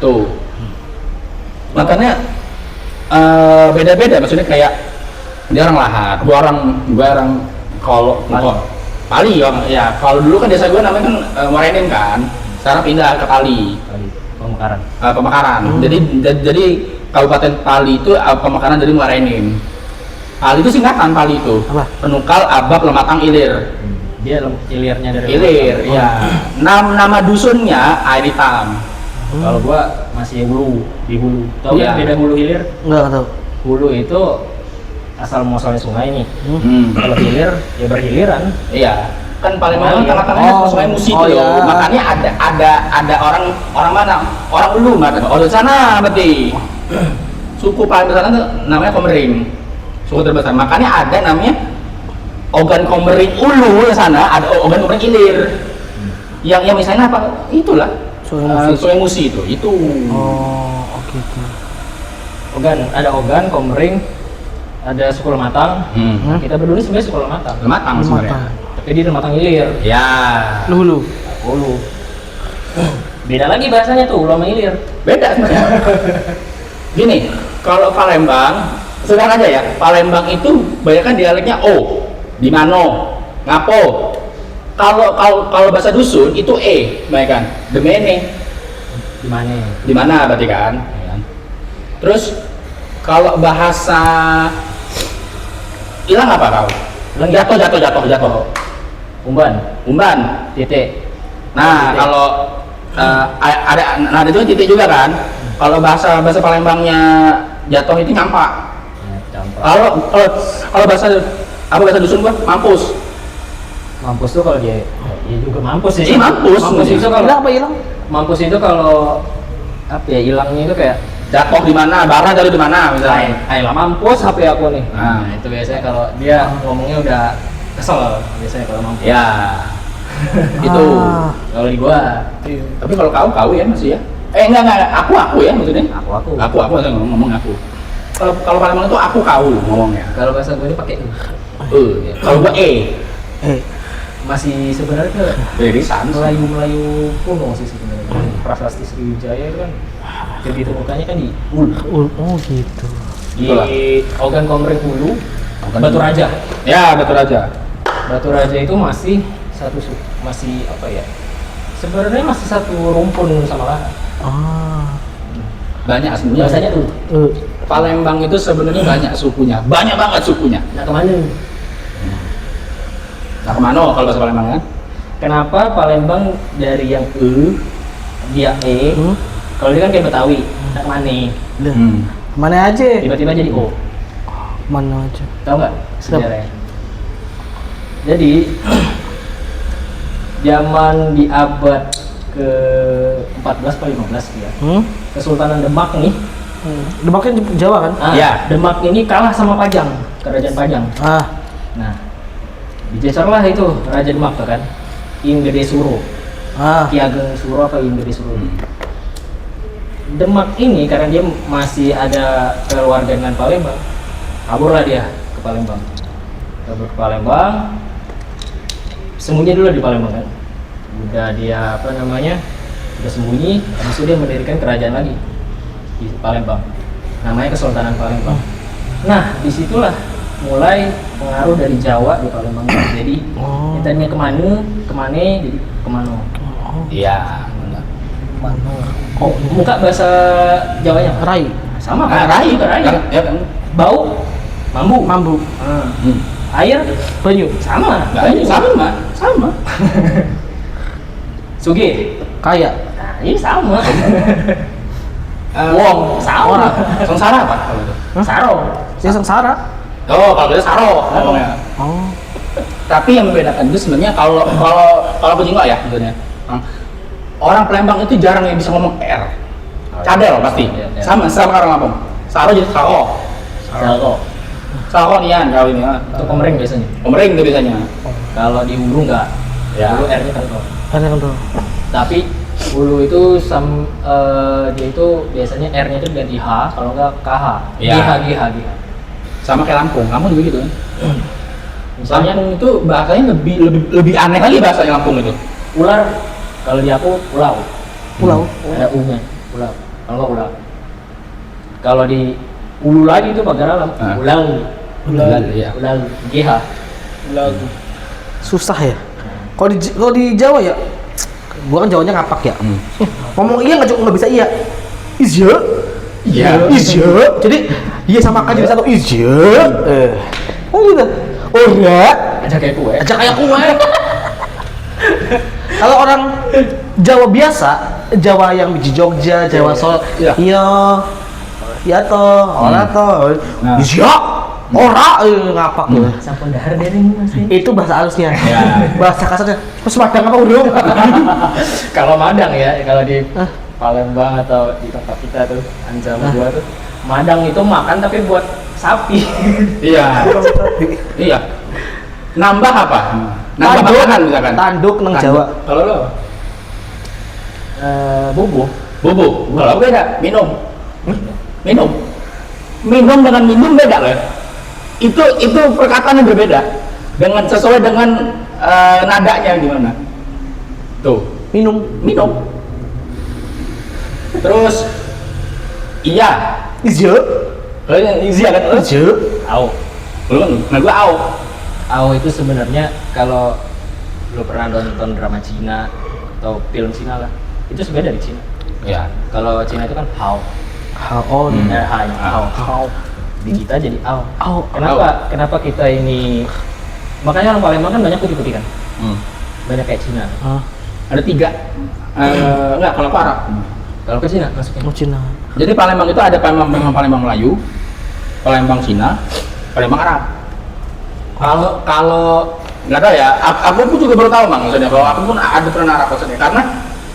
Tuh. Makanya beda-beda maksudnya kayak dia orang Lahar, gua orang kalau Pali ya. Kalau dulu kan desa gua namanya kan Morenin kan. Sekarang pindah ke Pali. Pemekaran. Pemekaran. Jadi Kabupaten Pali itu pemekaran dari Morenin. Pali itu singkatan Pali itu. Apa? Penukal Abab Lematang Ilir. Dia ilirnya dari Ilir, ya. Nama dusunnya Air Hitam. Kalau gua masih hulu, di hulu. Tahu Iya. kan beda hulu hilir? Enggak tahu. Hulu itu asal muasalnya sungai nih. Hmm. Kalau hilir ya berhiliran. Iya, kan Palembang Oh, iya. tengah-tengahnya Sungai Musi Oh, itu. iya. Makanya ada orang mana? Orang Ulu, oh di sana berarti. Suku paling besar itu namanya Komering. Suku terbesar. Makanya ada namanya Ogan Komering Ulu di sana, ada Ogan Komering Ilir. Yang misalnya apa? Itulah. Sungai Musi itu. Itu. Oh, oke oke. Ada Ogan, Komering, ada suku Lematang. Nah, kita berdua ini sebenarnya suku Lematang. Lematang sebenarnya. Tapi dia Lematang Ilir. Ya. Hulu. Hulu. Beda lagi bahasanya tuh, Hulu sama Ilir. Beda sebenarnya. Gini, kalau Palembang, sekarang aja ya, Palembang itu banyak kan dialeknya O, di mano, ngapo. Kalau bahasa dusun itu banyak kan, demene, Di mana? di mana berarti kan. Terus kalau bahasa hilang apa kau? Jatuh. Umban. Titik. Nah, Titik. kalau ada juga titik juga kan. Kalau bahasa Palembangnya jatuh itu nyampak. Campak. Kalau bahasa dusun gua mampus. Mampus tuh kalau dia, ya juga mampus sih. Mampus. Mampus itu kalau Hilang apa hilang? mampus itu kalau apa ya hilangnya itu kayak Jatuh di mana? Barang jatuh di mana misalnya. ayolah mampus HP aku nih. Nah. Nah, itu biasanya kalau dia ngomongnya udah kesel biasanya kalau mampus. Ya. Itu. Kalau di gua, Tapi kalau kau ya masih ya. Enggak, aku ya maksudnya. aku. Aku saya ngomong aku. Kalau Palembang itu aku kau ngomongnya. Kalau bahasa gua ini pakai Kalau gua masih sebenarnya ke Berisan. Melayu kuno sih sebenarnya. Prasasti Sriwijaya itu kan begitu mukanya kan di Oh gitu. di Itulah. Ogan Komering Hulu, Batu Raja. Ya, betul aja. Batu Raja itu masih masih apa ya? Sebenarnya masih satu rumpun sama lahan. Banyak sebenarnya. Biasanya tuh. Palembang itu sebenarnya banyak sukunya. Banyak banget sukunya. Nah kemana? Nah, kemana kalau bahasa Palembang kan? kenapa Palembang dari yang dia kalau dia kan kayak Betawi, tak mane, Mana aja? tiba-tiba jadi O. Mana aja? Tahu nggak sejarahnya? Jadi zaman di abad ke 14 atau 15 ya. Kesultanan Demak nih. Demaknya Jawa kan? Iya. Demak ini kalah sama Pajang, kerajaan Pajang. Nah, digeserlah itu Raja Demak tuh kan. Ing Gede Suro. Ki Ageng Suro apa Ing Gede Suro. Demak ini karena dia masih ada keluarga dengan Palembang, kaburlah dia ke Palembang. Kabur ke Palembang, sembunyi dulu di Palembang kan. Udah dia udah sembunyi, habis itu dia mendirikan kerajaan lagi di Palembang. Namanya Kesultanan Palembang. Nah, disitulah mulai pengaruh dari Jawa di Palembang. Jadi intanya kemana, jadi kemano. Iya. Oh, muka bahasa Jawanya apa? Rai. Sama kan? Rai itu rai. Ya kan? Bau, mambu. Mambu. Air, Banyu. sama. Banyak sama. Sugi. Kaya. Nah, ini sama. Wong, sama. sengsara apa? Saro. Dia sengsara. Oh, kalau kita saro ngomongnya. Oh. Tapi yang membedakan itu sebenarnya kalau Pejinggo ya sebenarnya. Orang Palembang itu jarang yang bisa ngomong R. Cadel pasti. Iya. Sama orang Lampung. Saro jadi saro. Saro nian kalau ini. Itu Komering biasanya. Komering itu biasanya. Kalau di Hulu enggak. Ya. Hulu R-nya kental. Ada kan tuh. Tapi Hulu itu dia itu biasanya R-nya itu ganti H, kalau enggak KH. Iya. GH. Sama kayak Lampung. Lampung juga gitu kan. Misalnya Lampung itu bahasanya lebih aneh lagi bahasanya Lampung itu. ular, kalau di aku pulau. Pulau. Ada U-nya, pulau. Kalau enggak ular. Kalau di Ulu lagi itu pagar alam. Ulang. Iya. Ulang GH. Susah ya. Kalau di Jawa ya, gua kan Jawanya ngapak ya. Ngomong iya nggak bisa iya. Iya. Iya. Jadi iya sama kan jadi satu iya. Oh gitu. Oh enggak. Aja kayak kue. Aja kayak kue. Kalau orang Jawa biasa, Jawa yang di Jogja, Jawa Solo, iya toh, ora toh, iya, ora ngapak gitu. Sampun dahar dari ini Mas. Itu bahasa halusnya. Ya. Bahasa kasarnya, Mas Madang apa urung? Kalau Madang ya, kalau di Palembang atau di tempat kita tuh, Anjam gua tuh, Madang itu makan tapi buat sapi. Iya. Iya. Nambah apa? Nambah makanan misalkan. Tanduk nang Jawa. Kalau lo? Bubuk. Kalau aku beda, minum. Minum dengan minum beda loh. Itu perkataan yang berbeda. Dengan sesuai dengan nadanya gimana. Tuh, Minum. Terus iya. Iya. Kalau yang iya kan? Iya. Au. Lu kan, nah gua au. Au itu sebenarnya kalau lu pernah nonton drama Cina atau film Cina lah, itu sebenarnya dari Cina. Iya. Kalau Cina itu kan hao. Hao. H-nya hao. Di kita jadi au. Au. Kenapa kita ini, makanya orang Palembang kan banyak putih-putih kan, banyak kayak Cina. Ada 3. Enggak, kalau aku Arab. Kalau ke Cina masuknya Mau Cina. Jadi Palembang itu ada Palembang Melayu, Palembang Cina, Palembang Arab. Kalau nggak tahu ya, aku pun juga baru tahu Bang maksudnya, kalau aku pun ada pernah Arab maksudnya, karena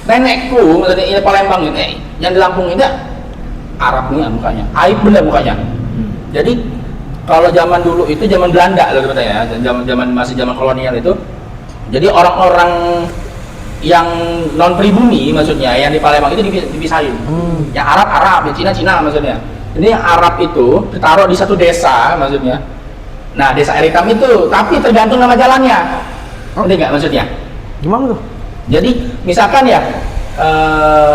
nenekku maksudnya ini Palembang ini, yang di Lampung ini Arab nih mukanya, aib bener mukanya. Jadi kalau zaman dulu itu zaman Belanda loh katanya ya, masih zaman kolonial itu. Jadi orang-orang yang non pribumi maksudnya yang di Palembang itu dipisahin. Yang Arab, yang Cina maksudnya. Ini yang Arab itu ditaruh di satu desa maksudnya. Nah, desa air hitam itu, tapi tergantung nama jalannya. Ngerti nggak maksudnya? Gimana tuh? Jadi misalkan ya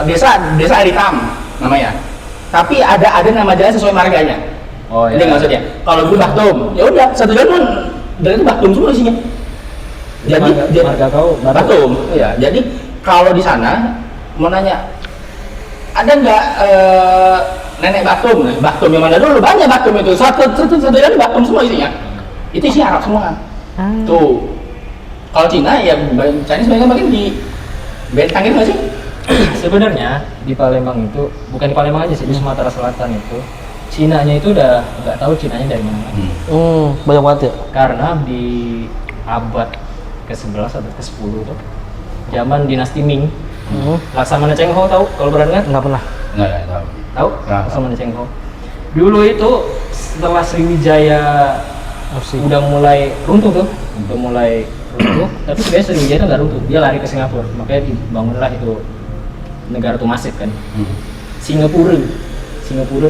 desa air hitam namanya. Tapi ada nama jalan sesuai marganya. Oh Ini maksudnya. Kalau gue Baktum, ya udah satu jalan dan itu Baktum semua isinya. Jadi marga kau Baktum. Iya. Jadi kalau di sana mau nanya ada nggak nenek Baktum? Baktum yang mana dulu? Banyak Baktum itu. Satu jalan Baktum semua isinya. Itu isi Arab semua. Tuh. Kalau Cina ya Chinese mereka makin di bentang gitu nggak sih? Sebenarnya di Palembang itu bukan di Palembang aja sih, di Sumatera Selatan itu Cinanya itu udah nggak tahu Cinanya dari mana lagi. Banyak banget ya. Karena di abad ke-11 atau ke-10 tuh zaman dinasti Ming, Laksamana Cheng Ho tahu kalau berani kan? Nggak pernah. Nggak tahu. Tahu? Nggak. Laksamana Cheng Ho. Dulu itu setelah Sriwijaya udah mulai runtuh tuh, tapi sebenarnya Sriwijaya itu nggak runtuh, dia lari ke Singapura, makanya dibangunlah itu negara Tumasip kan. Singapura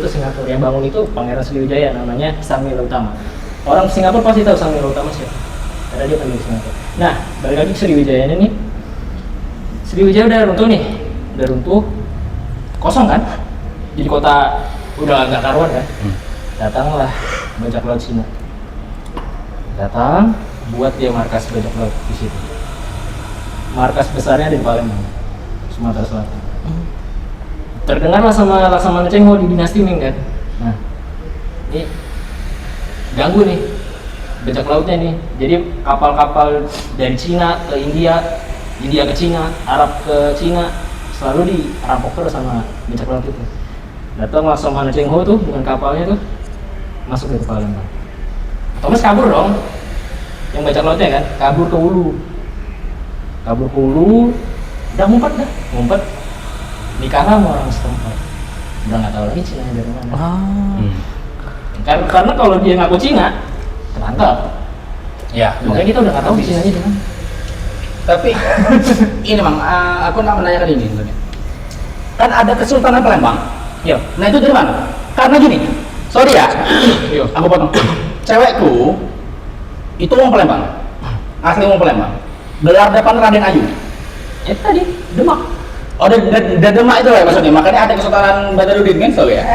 tuh Singapura yang bangun itu Pangeran Sriwijaya, namanya Sangmila Utama. Orang Singapura pasti tahu Sangmila Utama siapa, karena dia penduduk Singapura. Nah, balik lagi ke Sriwijaya nih, Sriwijaya udah runtuh, kosong kan, jadi kota udah nggak karuan kan. Datanglah bajak laut Cina, datang buat dia markas bajak laut di situ. Markas besarnya di Palembang, Sumatera Selatan. Terdengarlah sama Laksamana Cheng Ho di dinasti Ming kan. Nah, ini ganggu nih bajak lautnya nih. Jadi kapal-kapal dari Cina ke India, India ke Cina, Arab ke Cina selalu dirampok terus sama bajak laut itu. Datang Laksamana Cheng Ho tuh dengan kapalnya tuh masuk ke Palembang. Thomas kabur dong, yang bajak lautnya kan, kabur ke Hulu, udah ngumpet nikah sama orang setempat, udah nggak tahu lagi Cina dari mana. Karena kalau dia ngaku Cina ketangkap, Ya. makanya kita udah nggak tahu Cina nya di mana. Tapi ini Bang, aku nak menanyakan ini sebenarnya. Kan ada Kesultanan Palembang. Iya. Nah itu dari mana? Karena gini, sorry ya, aku potong. Cewekku itu orang Palembang, asli orang Palembang. Gelar depan Raden Ayu. Itu tadi Demak. Oh, Demak itu ya maksudnya. Makanya ada Kesultanan Badarudin kan, so ya?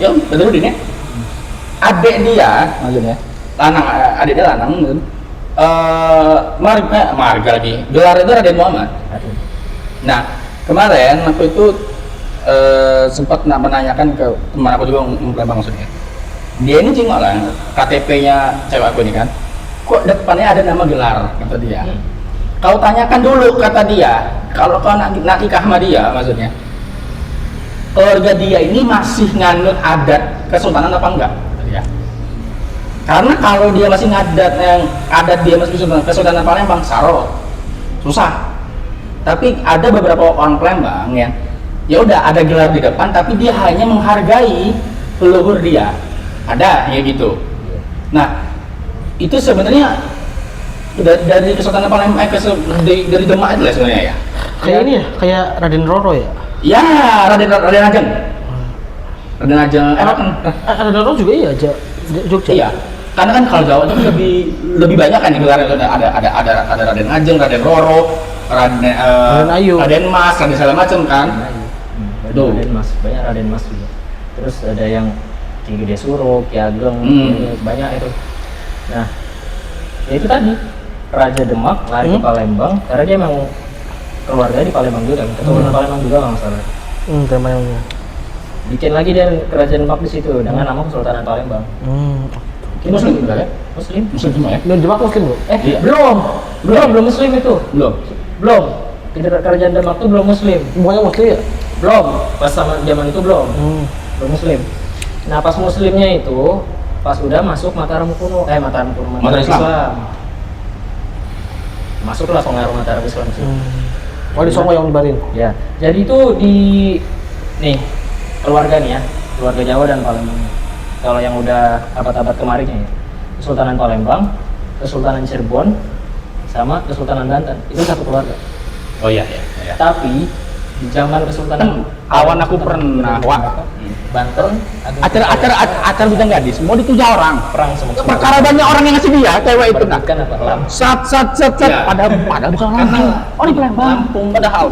Ya, Badarudin ya. Adik dia, maksudnya, adik dia lanang, marga lagi. Gelar itu Raden Muhammad. Nah, kemarin aku itu sempat nak menanyakan ke teman aku juga Palembang maksudnya. Dia ini cingok lah, KTP-nya cewek aku ini kan. Kok depannya ada nama gelar, kata dia. Kau tanyakan dulu, kata dia, kalau kau nak nikah sama dia, maksudnya keluarga dia ini masih nganut adat kesultanan apa enggak, kata dia. Karena kalau dia masih ngadat yang adat dia masih kesultanan Palembang, saro, susah. Tapi ada beberapa orang Palembang yang ya udah ada gelar di depan, tapi dia hanya menghargai leluhur dia, ada ya gitu. Nah itu sebenarnya dari Kesultanan Palembang dari Demak itu lah sebenarnya ya. Kayak ini ya, kayak Raden Roro ya. Ya, Raden Ajeng. Raden Ajeng. Raden Roro juga iya, Jogja. Iya. Karena kan kalau Jawa itu lebih banyak kan gelar ada Raden Ajeng, Raden Roro, Raden Ayu, Raden Mas, Raden segala macam kan. Raden Mas, banyak Raden Mas juga. Terus ada yang Ki Gede Suro, Ki Ageng, banyak itu. Nah, ya itu tadi Raja Demak lari ke Palembang karena dia memang keluarga di Palembang juga, keturunan Palembang juga nggak salah. Temanya. Bikin lagi dia kerajaan Demak di situ dengan nama Kesultanan Palembang. Ini Muslim juga ya? Muslim. Muslim semua ya? Dan Demak Muslim bro? Iya. Belum Muslim itu. Belum. Kerajaan Demak itu belum Muslim. Semuanya Muslim ya? Belum. Pas sama zaman itu belum. Belum Muslim. Nah pas Muslimnya itu pas udah masuk Mataram kuno, Mataram Islam. Masuklah pengaruh Mataram Islam sih. Oh di Songo yang dibarin? Ya, jadi itu di nih keluarga nih ya, keluarga Jawa dan Palembang. Kalau yang udah abad-abad kemarinnya ya, Kesultanan Palembang, Kesultanan Cirebon, sama Kesultanan Banten itu satu keluarga. Oh iya. Tapi di zaman Kesultanan Awan aku pernah Banten acara bintang gadis mau ditujah orang. perang sama Perkara banyak orang yang ngasih dia cewek itu nah. kan apa lam Sat Ya. padahal bukan Lampung. Oh di Palembang. Lampung padahal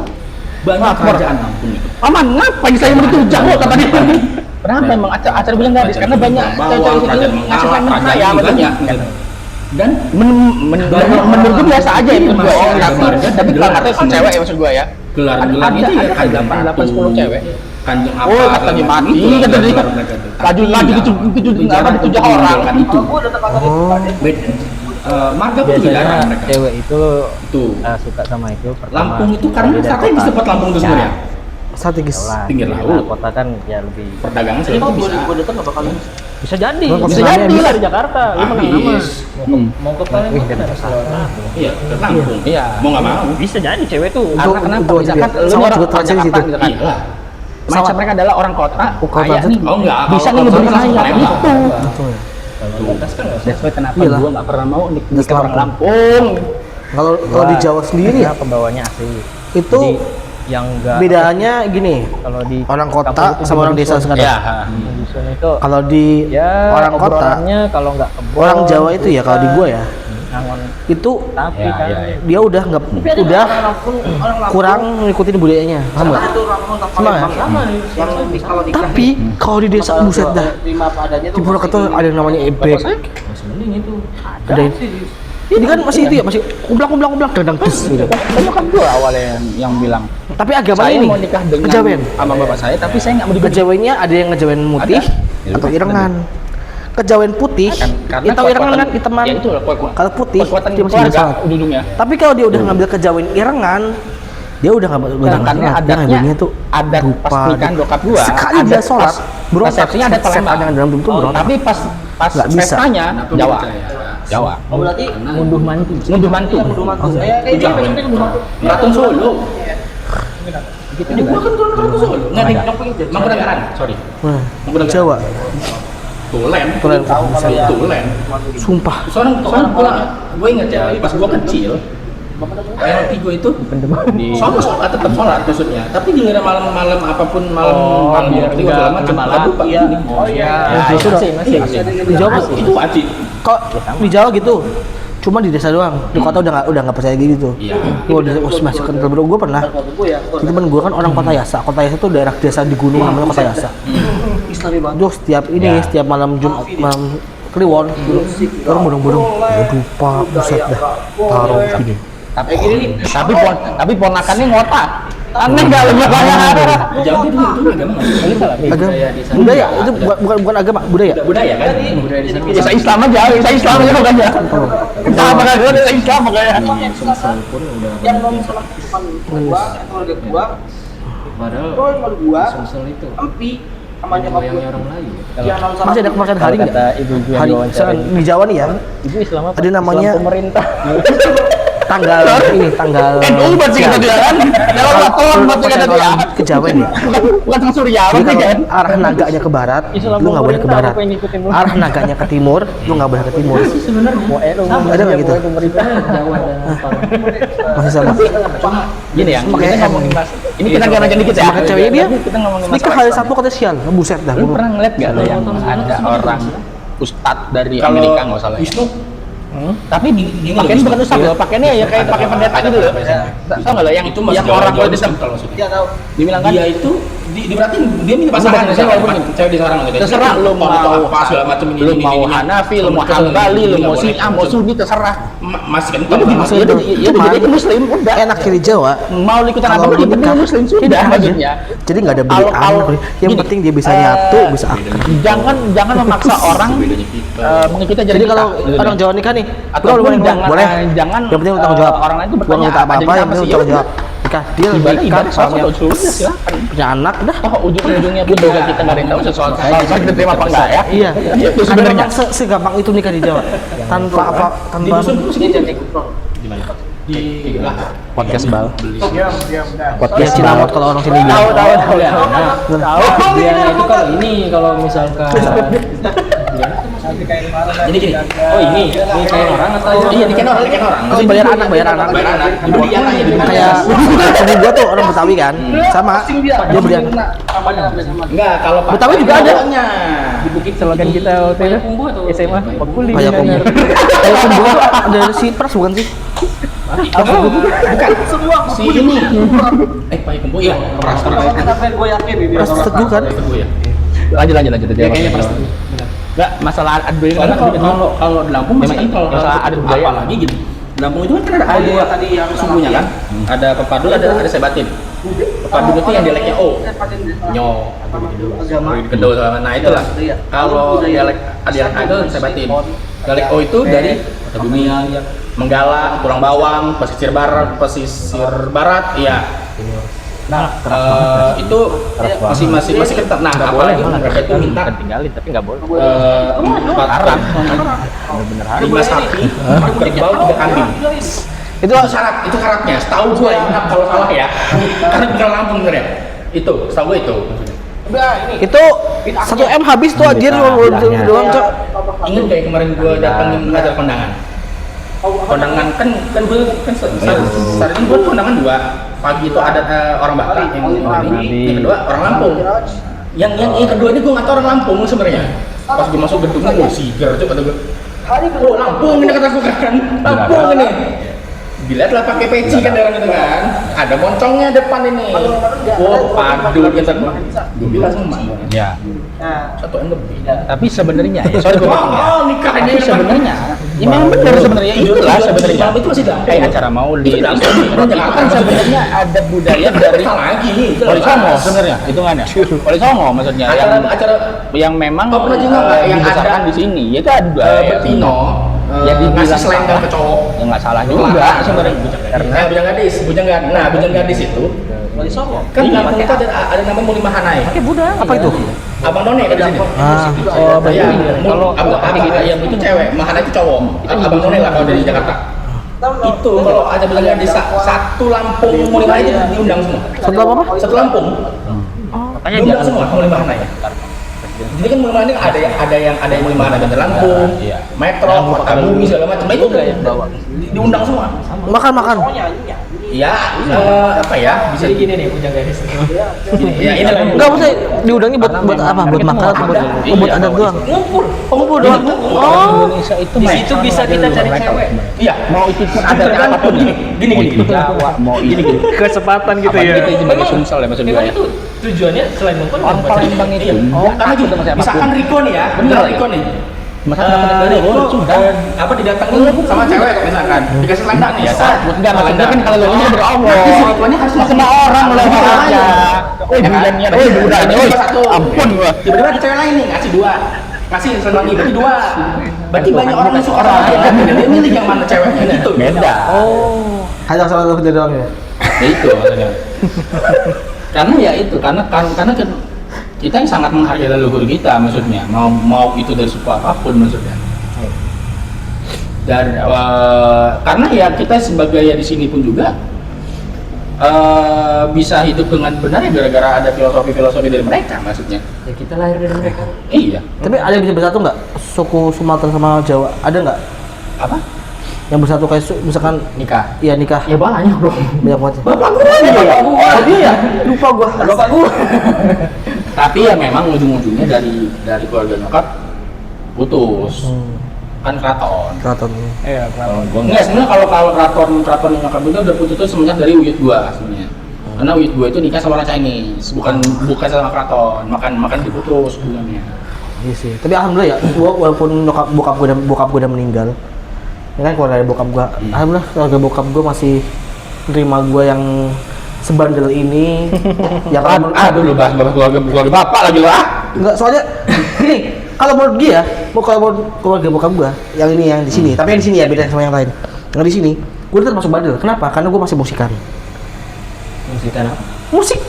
banyak kerajaan Lampung itu. Aman, ngapain saya mau ditujah kok kata dia. Kenapa emang acara bilang gadis? Karena banyak cewek itu ngasih saya banyak. Dan menurut gue biasa aja itu dua orang tapi kalau kata cewek ya maksud gue ya. Gelar-gelar itu ya kan 8-10 cewek. Kanjeng apa? Oh, katanya mati kata dia. Laju itu ditujah orang kan itu. marga pun juga biasanya jarang mereka. cewek itu Tuh. suka sama itu pertama. Lampung itu karena dari strategis kota. tempat Lampung itu sebenarnya. Strategis. Lah, Pinggir gila, laut. kota kan ya lebih Perdagangan sih itu bisa. bisa jadi Lo bisa kota jadi Palembang lah di Jakarta lu menang nama Habis. mau ke Palembang kan ada salah Iya, ke Lampung. iya Mau nggak mau. bisa jadi cewek tuh Untuk- karena kenapa untuk misalkan juga. lu Sama orang juga transaksi Jakarta situ. misalkan Iyalah. mindset mereka adalah orang kota Kota kaya nih Oh enggak, bisa nih kalau ngebeli kota kaya Palembang. gitu Betul. that's why kenapa Iyalah. gua nggak pernah mau nikah That's orang Lampung. Lampung Kalau di Jawa sendiri ya, pembawanya asli itu jadi yang enggak bedanya gini, kalau di orang kampung kota itu sama orang di desa dusun. sekarang. Iya. Di dusun itu Kalau di ya orang kota, obrolannya kalau nggak kebon orang Jawa itu ya, kalau di gua ya, ngangon itu tapi Ya, kan ya, ya. dia udah nggak udah kurang ngikutin budayanya, paham nggak? Sama ya? Tapi kalau di desa buset dah, di Purwokerto ada yang namanya ebek, ada yang ini kan masih itu ya, masih kublak dadang dus gitu. Kamu kan gua awalnya yang bilang Tapi agamanya saya ini mau nikah dengan kejawen. sama bapak saya, tapi saya nggak mau digaji. Kejawennya ada yang ngejawen putih Ada. atau irengan. Kejawen putih, Karena itu irengan kan hitaman. Ya itu lah Kalau putih kekuatan dia masih keluarga salat. ujung-ujungnya. Tapi kalau dia udah ngambil kejawen irengan, dia udah nggak Karena adatnya adat pas nikahan bokap gua. Sekali dia sholat, berontak. Resepsinya ada Palembang. Setan yang dalam tubuh berontak. Tapi pas Nggak bisa. pestanya Jawa. Jawa. munduh mantu Munduh mantu. Keraton Solo. Gitu juga. Gua kan Keraton Solo. Nggak di Mangkunegaran. Sorry. Nah, Mangkunegaran. Jawa, Tulen. Tulen. Tulen. sumpah. Soalnya gue inget ya, pas gue kecil, ayah tigo itu sholat tetap sholat maksudnya, tapi giliran malam-malam apapun malam biar tigo segala macam malam lupa ini. Itu udah. masih Di Jawa Itu wajib. kok di Jawa gitu. Cuma di desa doang. Di kota udah nggak percaya gitu. Iya. Gua udah masuk kental bro. Gue pernah. Temen gue kan orang Kota Yasa. Kota Yasa tuh daerah desa di gunung namanya Kota Yasa. Terus setiap malam Jumat malam Kliwon orang bodong-bodong. Waduh pak, buset dah. Taruh gini. Tapi ponakannya ngotak. Aneh nggak lebih banyak. Jawa itu agama nggak? Agama, budaya itu bukan agama, budaya. Budaya kan? Ya, saya Islam aja makanya. Sama kan saya Islam makanya. Masih ada kemarin hari nggak? kata ibu yang Hari wawancara misalkan di Jawa nih ya, ibu Islam apa ada namanya Islam pemerintah tanggal tanggal NU berarti kata dia kan? Dalam laporan berarti kata dia. Kejawen ya. Bukan sang Surya, Jadi berarti kalau kan? arah naganya ke barat, Islam lu nggak boleh ke pemerintah barat. apa yang ngikutin lu? Arah naganya ke timur, lu nggak boleh ke timur. mau Ada nggak gitu? pemerintah Jawa dan apa Masih sama. Gini ya, Makanya kita ngomongin mas. Ini kita ganti dikit ya. Sama ceweknya dia. Kita ngomongin Nikah hari Sabtu katanya sial, buset dah. Lu pernah ngeliat gak lo yang ada orang ustadz dari Amerika nggak salah? Wisnu. Tapi pakainya bukan ustadz loh, pakainya ya kayak pakai pendeta gitu loh. Tahu nggak lo yang orang kalau di dibilang kan? Dia itu berarti dia minta pasangan walaupun cewek di sarang gitu. Terserah lo mau apa segala macam ini. Lo mau Hanafi, lo mau Hambali, lo mau Syiah, mau Sunni terserah. Masih kan itu Masih itu. dia itu muslim udah. Enak di Jawa. Mau ikutan apa Kalau pun yang penting nikah, muslim ini sudah aja. maksudnya. Jadi nggak ada belian. Yang gini, penting dia bisa nyatu, bisa akad. jangan memaksa orang mengikuti ajaran Jadi kita, kalau gitu. orang Jawa nikah nih, Ataupun boleh, jangan- boleh. jangan, Yang penting lu tanggung jawab. orang lain tuh Gua bertanya, nggak minta apa-apa, ajarin yang apa penting lu sih? tanggung jawab. Nikah, dia ibadah nikah, salah soalnya satu usulnya silakan. punya anak, dah. Toh ujung-ujungnya pun juga kita nggak ada yang tahu soal kita terima apa enggak ya. Iya, Itu karena sebenarnya. memang segampang itu nikah di Jawa, tanpa apa, Di tanpa dusun pun segitu. Di mana? Di podcast bal podcast Cilamot kalau orang sini bilang. tahu dia itu kalau ini kalau misalkan Jadi gini. Oh ini kayak orang atau iya nikahin orang. Masih bayar anak. Bayar anak. Dibeli anak ya. Kayak sepupu gua tuh orang Betawi kan, sama dia beli anak. Enggak, kalau Pak Betawi juga ada. di Bukit Selogan kita waktu itu SMA Pakuli Kayak kumbu. Kayak kumbu tuh ada si pers bukan sih? bukan si ini. Pak Kumbu ya. Pras. Pers teguh kan? Lanjut dia kayaknya pras. Enggak, masalah adat budaya karena kalau di Lampung masih kalau masalah adat budaya apalagi gitu. Di Lampung itu kan ada sukunya kan. Ada Pepadun, ada Sebatin. Pepadun itu yang dialeknya O. Nyo, Kedua sama. Nah itulah. Kalau dialek itu Sebatin. Galik O itu dari Kebumian, Menggala, Tulang Bawang, pesisir barat, iya. Nah, itu masih ketat. Nah, apalagi mereka itu minta tinggalin tapi nggak boleh. 4 orang, 5 sapi, 4 kerbau, 3 kambing. Itu syaratnya. Setahu gue ya, maaf kalau salah ya. Karena bukan Lampung bener ya. Itu, setahu gue itu. Itu 1 M habis tuh anjir doang, Cok. Ingat kayak kemarin gue datangin ngajar kondangan. Kondangan kan gue saat ini gue kondangan 2. Pagi itu ada orang Batak yang kedua orang Lampung. Yang kedua ini gue nggak tahu orang Lampung sebenarnya. Pas gue masuk gedungnya gue siger cok kata gue. Oh Lampung ini kata gue kan. Lampung ini. Dilihatlah pakai peci kan orang itu kan. Ada moncongnya depan ini. Oh padu kata gue. Gue bilang sama Ya. 1 M lebih. Tapi sebenarnya ya, sorry gue potong ya. Oh nikahnya Tapi sebenarnya, ya memang benar sebenarnya itulah sebenarnya. Itu masih dampung. Kayak acara maulid. Itu dampung. Itu kan sebenarnya ada budaya dari lagi nih. Wali Songo sebenarnya hitungannya. Wali Songo maksudnya Acara yang memang kau pernah juga nggak yang dibesarkan ada di sini. Ya itu ada budaya. Betino Ya dibilang ngasih selendang ke cowok. Ya nggak salah juga sebenarnya. Karena bujang gadis itu Wali Songo kan di Lampung itu ada nama Muli Mahanai. Pakai budaya. Apa itu? Abang None kan di sini. Oh, Ya, Kalau abang yang itu cewek, Mahanai itu cowok. Abang None lah kalau dari Jakarta. Itu kalau ada bujang gadis satu Lampung Muli Mahanai itu diundang semua. Satu apa? Satu Lampung. Makanya Diundang jangan semua Muli Mahanai. Jadi kan Muli Mahanai ada yang Muli Mahanai Bandar Lampung, Iya. Metro, Kota Bumi segala macam. Itu diundang semua. Makan. Ya, apa ya? Bisa gini nih punya gadis. Ya, ini lah. Enggak maksudnya diundangnya buat apa? Buat makan atau buat adat doang? Ngumpul doang. Oh. Indonesia itu Di situ bisa kita cari cewek. Iya, mau itu pun ada tergantung gini. Jawa mau ini Kesempatan gitu apa ya. kita itu sebagai Sumsel ya maksud gue ya. Tujuannya selain nonton Orang Palembang itu karena takut sama siapapun. misalkan Riko nih ya, bener Riko nih. Masa dapat dari Riko sudah. apa didatengin sama cewek misalkan dikasih selendang nih ya. Enggak maksudnya kan kalau lo ini dari Allah. Nanti si Rikonya harus Sama orang lo aja. budanya, budanya. satu. Ampun gua. Tiba-tiba ada cewek lain nih ngasih 2. Kasih selendang ini berarti 2. Berarti banyak orang yang suka sama dia. Dia milih yang mana ceweknya gitu. Beda. Hanya sama lu doang ya. Ya itu maksudnya. Karena ya itu karena kan kita yang sangat menghargai leluhur kita maksudnya mau itu dari suku apapun maksudnya. Dan karena ya kita sebagai ya di sini pun juga bisa hidup dengan benar ya gara-gara ada filosofi dari mereka maksudnya. Ya kita lahir dari mereka. Iya. Tapi ada yang bisa bersatu nggak? Suku Sumatera sama Jawa ada nggak? Apa? Yang bersatu kayak misalkan Nikah. iya nikah. Ya banyak bro. Banyak banget. Bapak gua aja ya. Oh dia ya? Lupa gua. Bapak gua. Tapi ya memang ujung-ujungnya dari keluarga nyokap putus. Kan keraton. Keraton. Iya, kenapa? Enggak, sebenarnya kalau keraton nyokap itu udah putus itu semenjak dari uyut gua sebenarnya. Karena uyut gua itu nikah sama orang Chinese, bukan sama keraton, makan diputus bulannya. Iya sih. Tapi alhamdulillah ya, gua walaupun bokap gua udah meninggal. Ya kan keluarga dari bokap gua. Alhamdulillah keluarga bokap gua masih nerima gua yang sebandel ini. Yang Aduh lu bahas keluarga bapak lagi lu enggak soalnya gini, kalau menurut dia, kalau menurut keluarga bokap gua yang ini yang di sini, tapi yang di sini ya beda sama yang lain. Yang di sini, gua tetap masuk bandel. Kenapa? Karena gua masih musikan. musikan apa? Musik.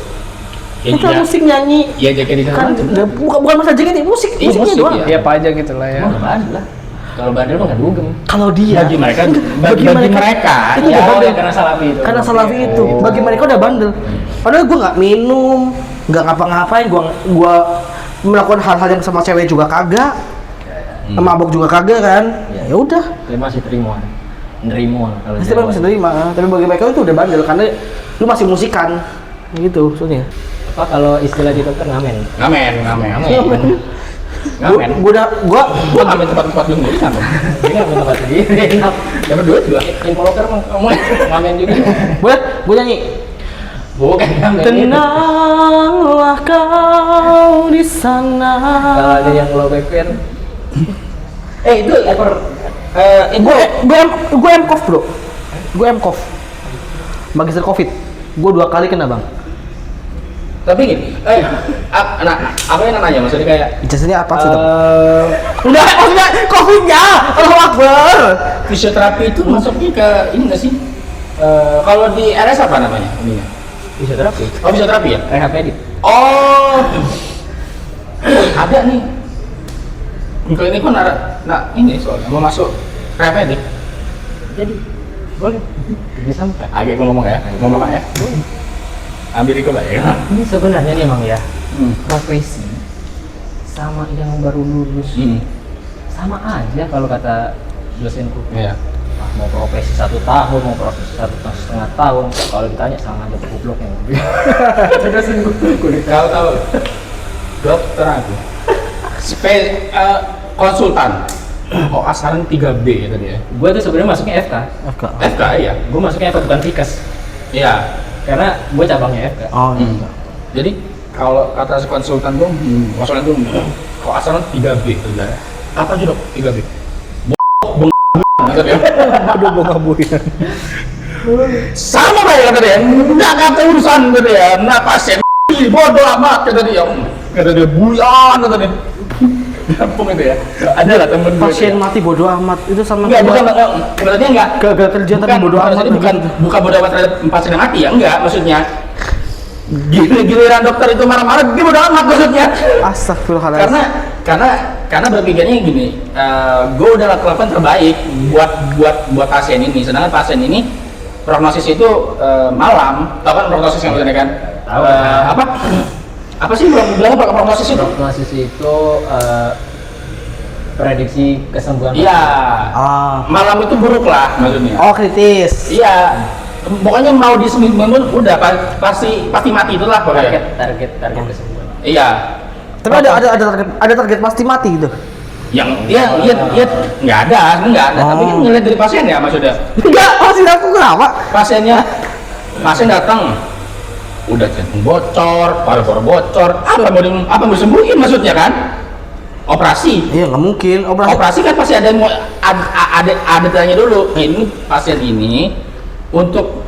Ya, Kita iya. musik nyanyi. Iya jadi di Kan sana. bukan masalah JKT, musik, Iya, musiknya musik, doang. iya. Iya apa aja gitu lah ya. Emang bandel lah. Kalau bandel mah nggak dugem. Kalau dia Bagi mereka, bagi mereka itu ya, udah bandel. karena salafi itu. Karena salafi itu, bagi mereka udah bandel. Padahal gua nggak minum, nggak ngapa-ngapain, gua melakukan hal-hal yang sama cewek juga kagak, mabok juga kagak kan. Ya udah, Tapi masih terima. Nerimo kalau pasti masih terima. Tapi bagi mereka itu udah bandel karena lu masih musikan, gitu maksudnya. Apa kalau istilah di dokter ngamen? Ngamen. Gua Gua ngamen tempat-tempat lu sendiri ngamen. Dia ngamen tempat sendiri. Dapat duit gua. Infoloker mah kamu ngamen juga. boleh, gua nyanyi. Bukan ngamen. Tenanglah kau di sana. Kalau ada yang low back pain. Itu Gue MCOV bro. Gue MCOV. Magister COVID. Gue 2 kali kena bang. Tapi gini, apa yang nanya maksudnya kayak Ijazahnya apa sih? eh, Enggak, maksudnya COVID-nya. Allahu Akbar. fisioterapi itu masuknya ke ini nggak sih? Kalau di RS apa namanya? Ininya? Fisioterapi, Oh, fisioterapi ya? rehab medik. Oh, ada nih. Kalau ini kan ada, nah ini soalnya mau masuk rehab nih. Jadi boleh bisa Pak. Agak ngomong ya, ngomong ya. Ambil itu lah ya. Ini sebenarnya nih emang ya Hmm. profesi sama yang baru lulus sama aja kalau kata dosenku. Iya. Mau profesi 1 tahun, mau profesi 1,5 tahun, kalau ditanya sama aja gobloknya. Dosenku. Kau tahu dokter aku konsultan kok asaran 3B ya tadi ya. Gue tuh sebenarnya masuknya FK. FK ya. Gue masuknya FK bukan Fikes. Iya. Karena gue cabangnya FK. Oh, Jadi kalau kata si konsultan tuh konsultan tuh kok asaran 3B gitu ya. Apa aja dok 3B? Kata dia. Aduh, bunga-bunga. Sama kayak kata dia. Enggak kata urusan kata dia. Nah pasien bodoh amat kata dia. Kata dia bulan kata dia. Kampung itu ya. Ada lah temen gue. Pasien mati bodoh amat itu sama Enggak, bukan, berarti enggak. gagal kerja tapi bodoh amat. Bukan bodoh amat terhadap pasien yang mati ya, enggak maksudnya. Giliran dokter itu marah-marah, dia bodoh amat maksudnya. Astagfirullahaladzim. Karena berpikirnya gini, gue udah lakukan terbaik buat pasien ini. Sedangkan pasien ini prognosis itu malam, tau kan prognosis yang maksudnya kan? Tahu. Apa sih bilang apa prognosis itu? Prognosis itu prediksi kesembuhan. Iya. Ah. Malam itu buruk lah maksudnya. Oh, kritis. Iya. Pokoknya mau di seminggu udah pasti mati itulah pokoknya. Target kesembuhan. Iya. Tapi ada target pasti mati gitu. Yang iya nggak ada. Tapi kan ngeliat dari pasien ya maksudnya. Enggak, masih aku kenapa? Pasien datang udah jantung bocor, paru-paru bocor, apa mau disembuhin maksudnya kan? Operasi. Iya, nggak mungkin. Operasi kan pasti ada ada tanya dulu. Ini pasien ini untuk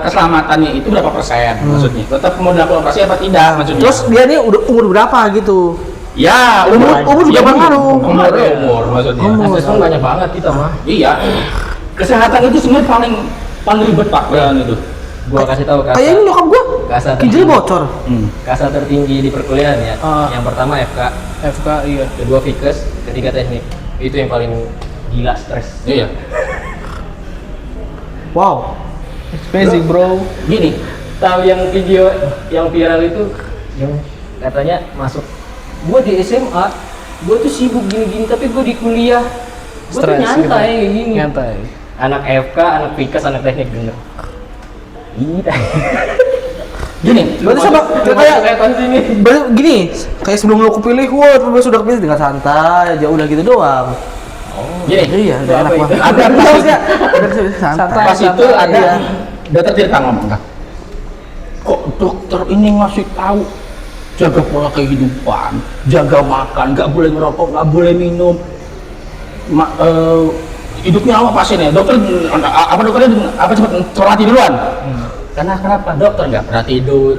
keselamatannya itu berapa persen maksudnya? Tetap mau dilakukan operasi apa tidak maksudnya? Terus dia nih udah umur berapa gitu? Ya, Umur juga berpengaruh. Umur maksudnya. Asesmen banyak banget kita mah. Iya. Kesehatan itu sebenarnya paling ribet Pak itu. Gua kasih tahu Kayak ini nyokap gua, Kasa ginjalnya bocor. Kasa tertinggi di perkuliahan ya. Yang pertama FK, FK iya. kedua Fikes, ketiga teknik. Itu yang paling gila stres. Iya. Wow. Basic bro. Gini, tahu yang video yang viral itu yang katanya masuk. Gua di SMA, gua tuh sibuk gini-gini tapi gua di kuliah gua tuh Stres nyantai gitu. kayak gini. Nyantai. Anak FK, anak Fikes, anak teknik denger. Iya. Gini, Berarti sama kayak sini. berarti gini, kayak sebelum lu kepilih, wah, lu sudah kepilih dengan santai aja udah gitu doang. gini. Iya, udah enak Apa banget. itu? Ada maksudnya, udah santai. Pas itu ada Iya. dokter cerita ngomong kan, kok dokter ini ngasih tahu jaga pola kehidupan, jaga makan, nggak boleh ngerokok, nggak boleh minum, hidupnya apa pasiennya? Dokter apa dokternya apa cepat mati duluan? Karena kenapa? Dokter nggak pernah tidur,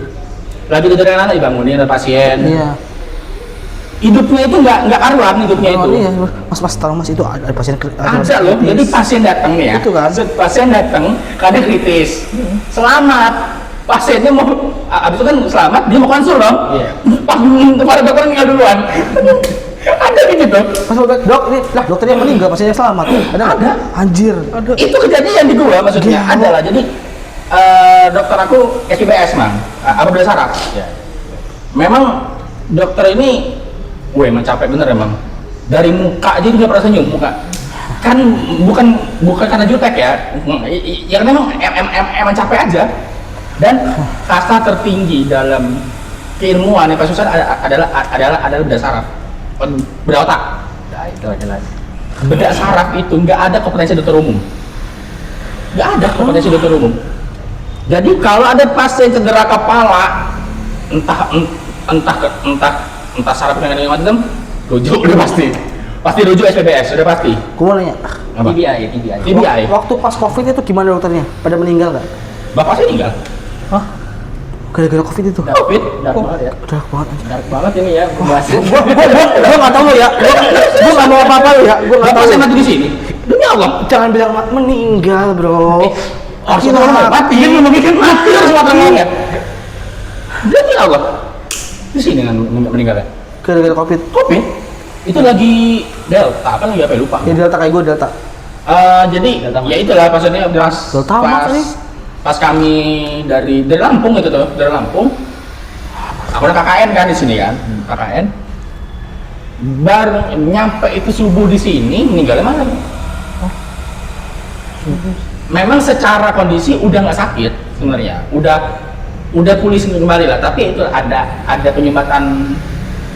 lagi tidur yang anak dibangunin ada pasien. Iya. Hidupnya itu nggak karuan hidupnya Oh, itu. iya, mas tolong mas itu ada pasien Ada loh, jadi pasien datang nih ya. Itu kan. Pasien datang karena kritis. Selamat. Pasiennya mau abis itu kan selamat, dia mau konsul dong. Iya. Pas kemarin dokter meninggal duluan. Ada gitu tuh. Pas dok, ini lah dokternya meninggal, pasiennya selamat. Ada nggak? Ada. Anjir. Itu kejadian di gua maksudnya. Gila. Ada lah. Jadi dokter aku SPBS mang, apa beda saraf. Memang dokter ini, emang capek bener emang. Dari muka aja dia nggak pernah senyum muka. Kan bukan karena jutek ya. Ya memang emang capek aja. Dan kasta tertinggi dalam keilmuan yang pasusan adalah beda saraf, beda otak. Nah, itu jelas. Bedak saraf itu nggak ada kompetensi dokter umum, nggak ada kompetensi dokter umum. Jadi kalau ada pasien cedera kepala, entah saraf yang macam, rujuk udah pasti rujuk SPBS sudah pasti. Gua mau nanya, Apa? TBI. waktu pas COVID itu gimana dokternya? Pada meninggal nggak? Bapak saya tinggal. Gara-gara covid itu. David, dark banget ya. Dark banget anjing. Dark banget ini ya pembahasan. Gua nggak tahu lo ya. Gua nggak mau apa-apa lo ya. Gua nggak Bapak tahu. saya mati di sini. Demi Allah. Jangan bilang meninggal, bro. Harus ngomong mati, kan ngomongin kan mati harus ngomongnya. Demi Allah. Di sini kan meninggalnya. Gara-gara covid. Covid itu lagi Delta kan lagi apa ya, lupa. Ya Delta kayak gue Delta. Jadi ya itulah maksudnya pas Delta apa nih? pas kami dari Lampung itu tuh, dari Lampung. Aku ada KKN kan di sini kan, KKN. Baru nyampe itu subuh di sini, meninggalnya malam. Memang secara kondisi udah nggak sakit sebenarnya, udah pulih kembali lah. Tapi itu ada penyumbatan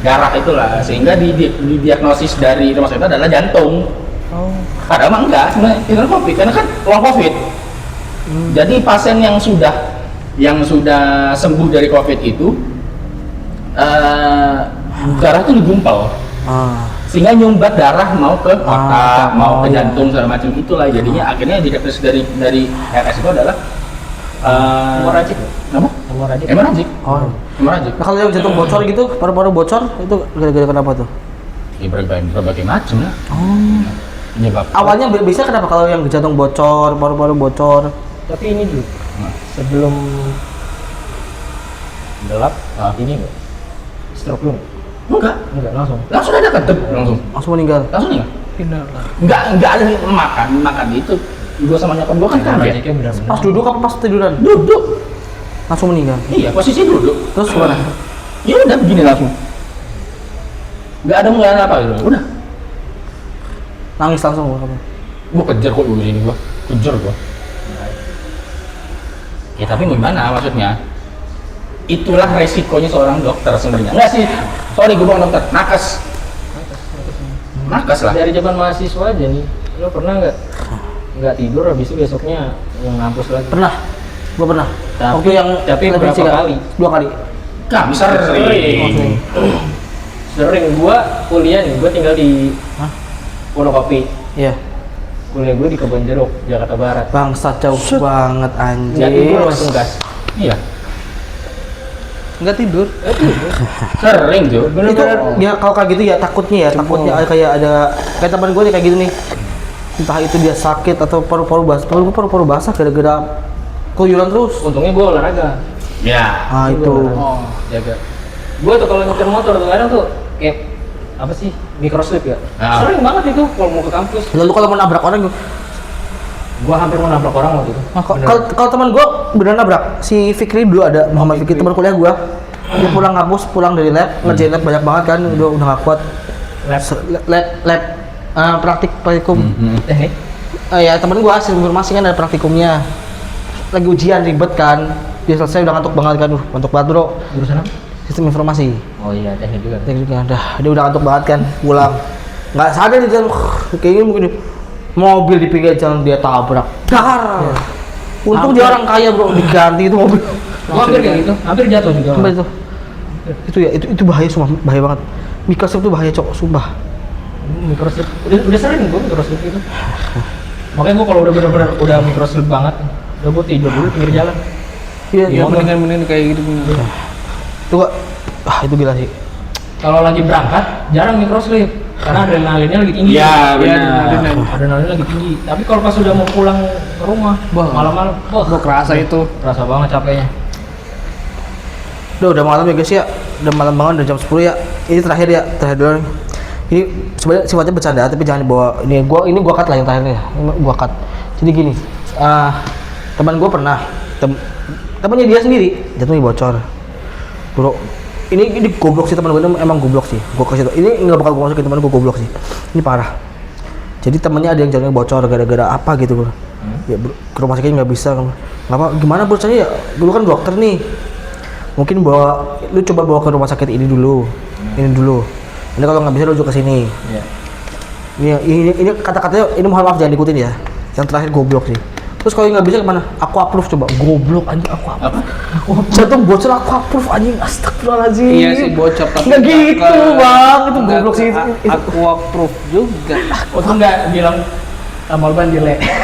darah itulah, sehingga didiagnosis dari rumah sakit adalah jantung. Padahal mah enggak, sebenarnya itu COVID karena kan long COVID. Jadi pasien yang sudah sembuh dari COVID itu darah itu digumpal, sehingga nyumbat darah mau ke otak, mau ke jantung segala macam itulah. Jadinya akhirnya didiagnosis dari RS itu adalah Hemoragik. apa? Hemoragik. Hemoragik. Nah kalau yang jantung bocor gitu, paru-paru bocor itu gara-gara kenapa tuh? Ya berbagai macam lah. Penyebab. Awalnya bisa kenapa kalau yang jantung bocor, paru-paru bocor? Tapi ini dulu sebelum gelap ini enggak stroke lu Enggak, langsung. langsung ada ketep langsung Meninggal. langsung ya. Pindah lah. Enggak ada makan itu. Gua sama nyokap gua kan kaget. Hemoragiknya benar-benar. Pas duduk apa pas tiduran? Duduk. Langsung meninggal. Iya, posisi duduk. Terus gimana? Ya udah begini langsung. Enggak ada mengenai apa gitu. Udah. Nangis langsung kamu. Gua kejar kok di sini gua. Kejar gua. Ya tapi gimana maksudnya? Itulah resikonya seorang dokter sebenarnya. Enggak sih. Sorry gua bukan dokter. Nakes lah. Dari zaman mahasiswa aja nih, lo pernah nggak tidur habis itu besoknya yang ngampus lagi? Pernah. Gua pernah. Tapi- Waktu yang tapi televisi berapa kan? kali? 2 kali. Kami sering. Sering gua kuliah nih, gua tinggal di Wonokopi. Iya. Kuliah gua di Kebon Jeruk, Jakarta Barat. Bangsat jauh banget anjing. Nggak tidur langsung gas. Iya. Enggak tidur. Sering tuh. Itu ya kalau kayak gitu ya takutnya kayak ada kayak teman gue nih kayak gitu nih. Entah itu dia sakit atau paru-paru basah gara-gara keluyuran terus. Untungnya gua olahraga. Ya. Ah itu. Oh, jaga. Gua tuh kalau nyetir motor tuh kadang tuh kayak apa sih microslip ya? Ah. Sering banget itu kalau mau ke kampus. Lalu kalau mau nabrak orang Gua hampir mau nabrak orang waktu itu. nah, kalau teman gue beneran nabrak si Fikri dulu ada Muhammad Fikri teman kuliah gue. Dia pulang kampus, pulang dari lab, ngerjain lab banyak banget kan, udah nggak kuat. Lab praktikum. Teknik. Ya temen gue hasil informasi kan ada praktikumnya. Lagi ujian ribet kan, dia selesai udah ngantuk banget kan, ngantuk banget bro. Jurusan apa? Sistem informasi. Oh iya, teknik juga. Tekniknya dia udah ngantuk banget kan, pulang. Nggak sadar di jalan, kayaknya mungkin mobil di pinggir jalan dia tabrak. Dar. Untung dia orang kaya bro, diganti itu mobil. Gua hampir kayak gitu, hampir jatuh juga. Sumpah itu. Itu ya, itu bahaya sumpah, bahaya banget. Microslip itu bahaya cok, sumpah. Microslip. Udah sering gua microslip itu. Makanya gua kalau udah bener-bener udah microslip banget, udah gua tidur dulu pinggir jalan. Iya, Ya mendingan kayak gitu bener. Itu gua, itu gila sih. Kalau lagi berangkat jarang microslip karena adrenalinnya lagi tinggi. Iya, benar. Adrenalinnya lagi tinggi. Tapi kalau pas udah mau pulang ke rumah, malam-malam, Gua kerasa itu. kerasa banget capeknya. Udah malam ya guys ya, udah malam banget, udah jam 10 ya. Ini terakhir dulu. Ini sebenarnya sifatnya bercanda, tapi jangan dibawa. Ini gua cut lah yang terakhir ya. Ini gua cut. Jadi gini, teman gua pernah, temannya dia sendiri jatuhnya bocor. Bro, ini goblok sih teman gue, emang goblok sih. Gua kasih tau, ini nggak bakal gua masukin teman gua goblok sih. Ini parah. Jadi temannya ada yang jatuhnya bocor gara-gara apa gitu bro. Ya bro, ke rumah sakit nggak bisa. Nggak apa, gimana bro? Saya ya, dulu kan dokter nih. Mungkin lu coba bawa ke rumah sakit ini dulu. Ini kalau nggak bisa rujuk ke sini. Iya. Ini kata-katanya ini mohon maaf jangan diikutin ya. Yang terakhir goblok sih. Terus kalau nggak bisa kemana? Aku approve coba. Goblok anjing aku approve. Jantung bocor aku approve anjing. Astagfirullahaladzim. Iya sih bocor tapi nggak gitu bang. Itu nggak goblok sih. Aku approve juga. Untung nggak bilang tambal ban delay.